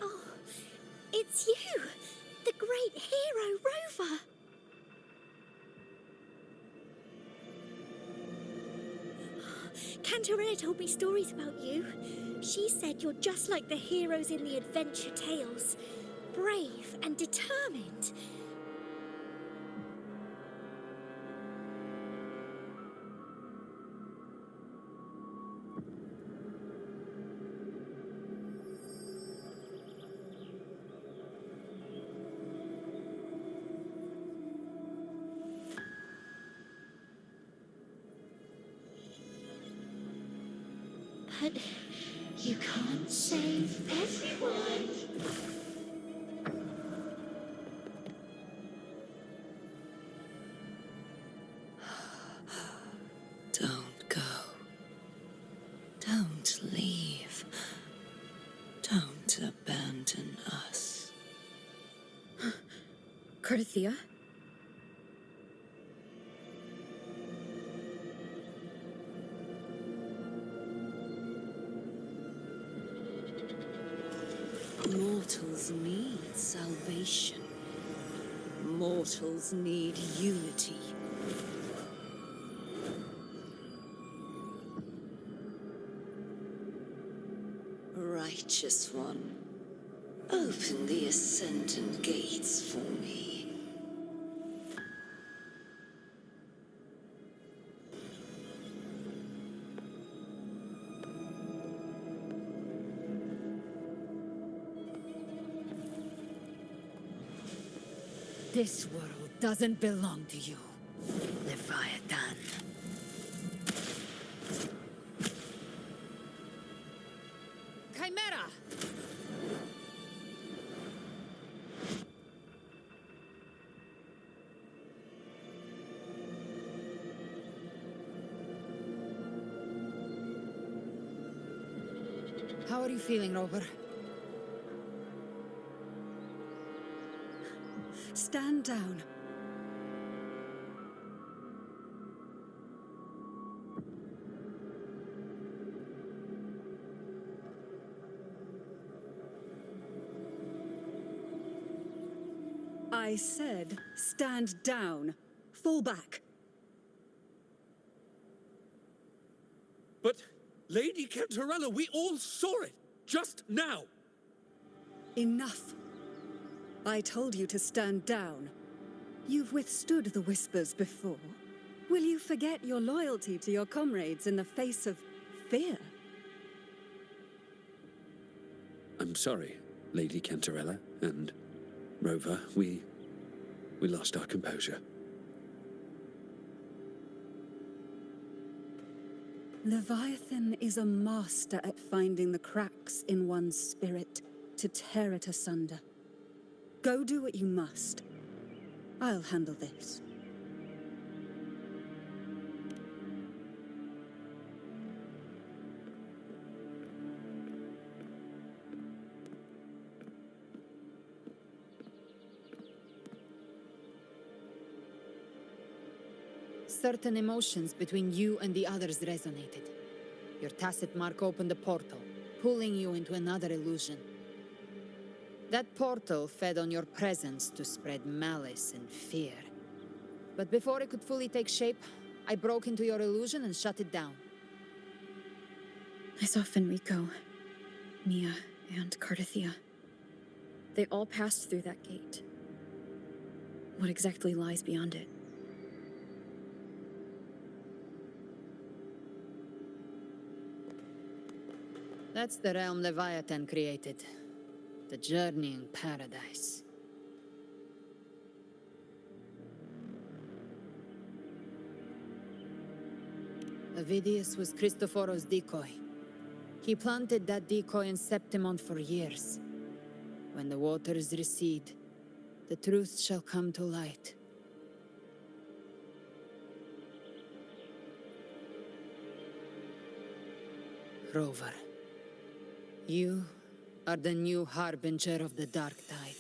Oh, it's you, the great hero Rover. Cantarella told me stories about you. She said you're just like the heroes in the adventure tales. Brave and determined. But you can't save everyone. Don't go. Don't leave. Don't abandon us. Cardathia? Mortals need salvation. Mortals need unity. Righteous One, open the Ascendant gates for me. This world doesn't belong to you, Leviathan. Chimera! How are you feeling, Rover? Stand down. I said, stand down. Fall back. But, Lady Cantarella, we all saw it, just now. Enough. I told you to stand down. You've withstood the whispers before. Will you forget your loyalty to your comrades in the face of fear? I'm sorry, Lady Cantarella and Rover. We lost our composure. Leviathan is a master at finding the cracks in one's spirit to tear it asunder. Go do what you must. I'll handle this. Certain emotions between you and the others resonated. Your tacit mark opened a portal, pulling you into another illusion. That portal fed on your presence to spread malice and fear. But before it could fully take shape, I broke into your illusion and shut it down. I saw Fenrico, Mia, and Cardathia. They all passed through that gate. What exactly lies beyond it? That's the realm Leviathan created. The journeying paradise. Avidius was Cristoforo's decoy. He planted that decoy in Septimont for years. When the waters recede, the truth shall come to light. Rover, you are the new harbinger of the Dark Tide.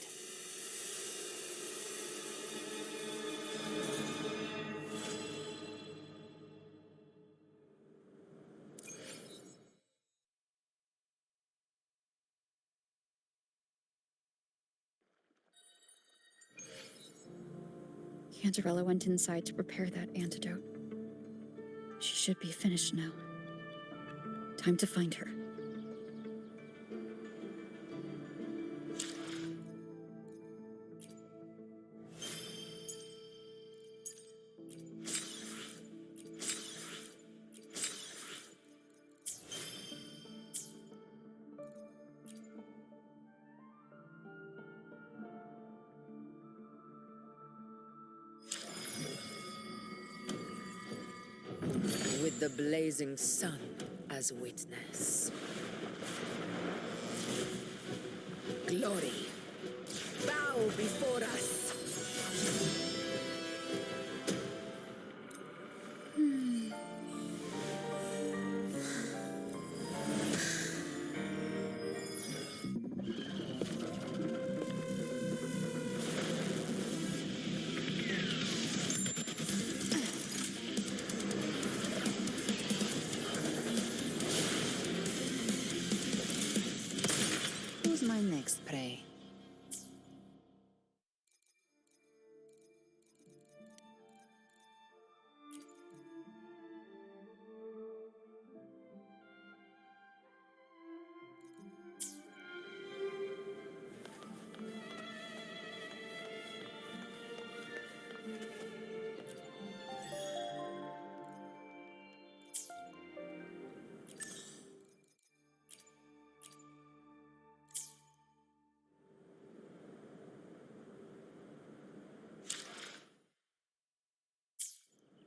Cantarella went inside to prepare that antidote. She should be finished now. Time to find her. With the blazing sun as witness. Glory, bow before us.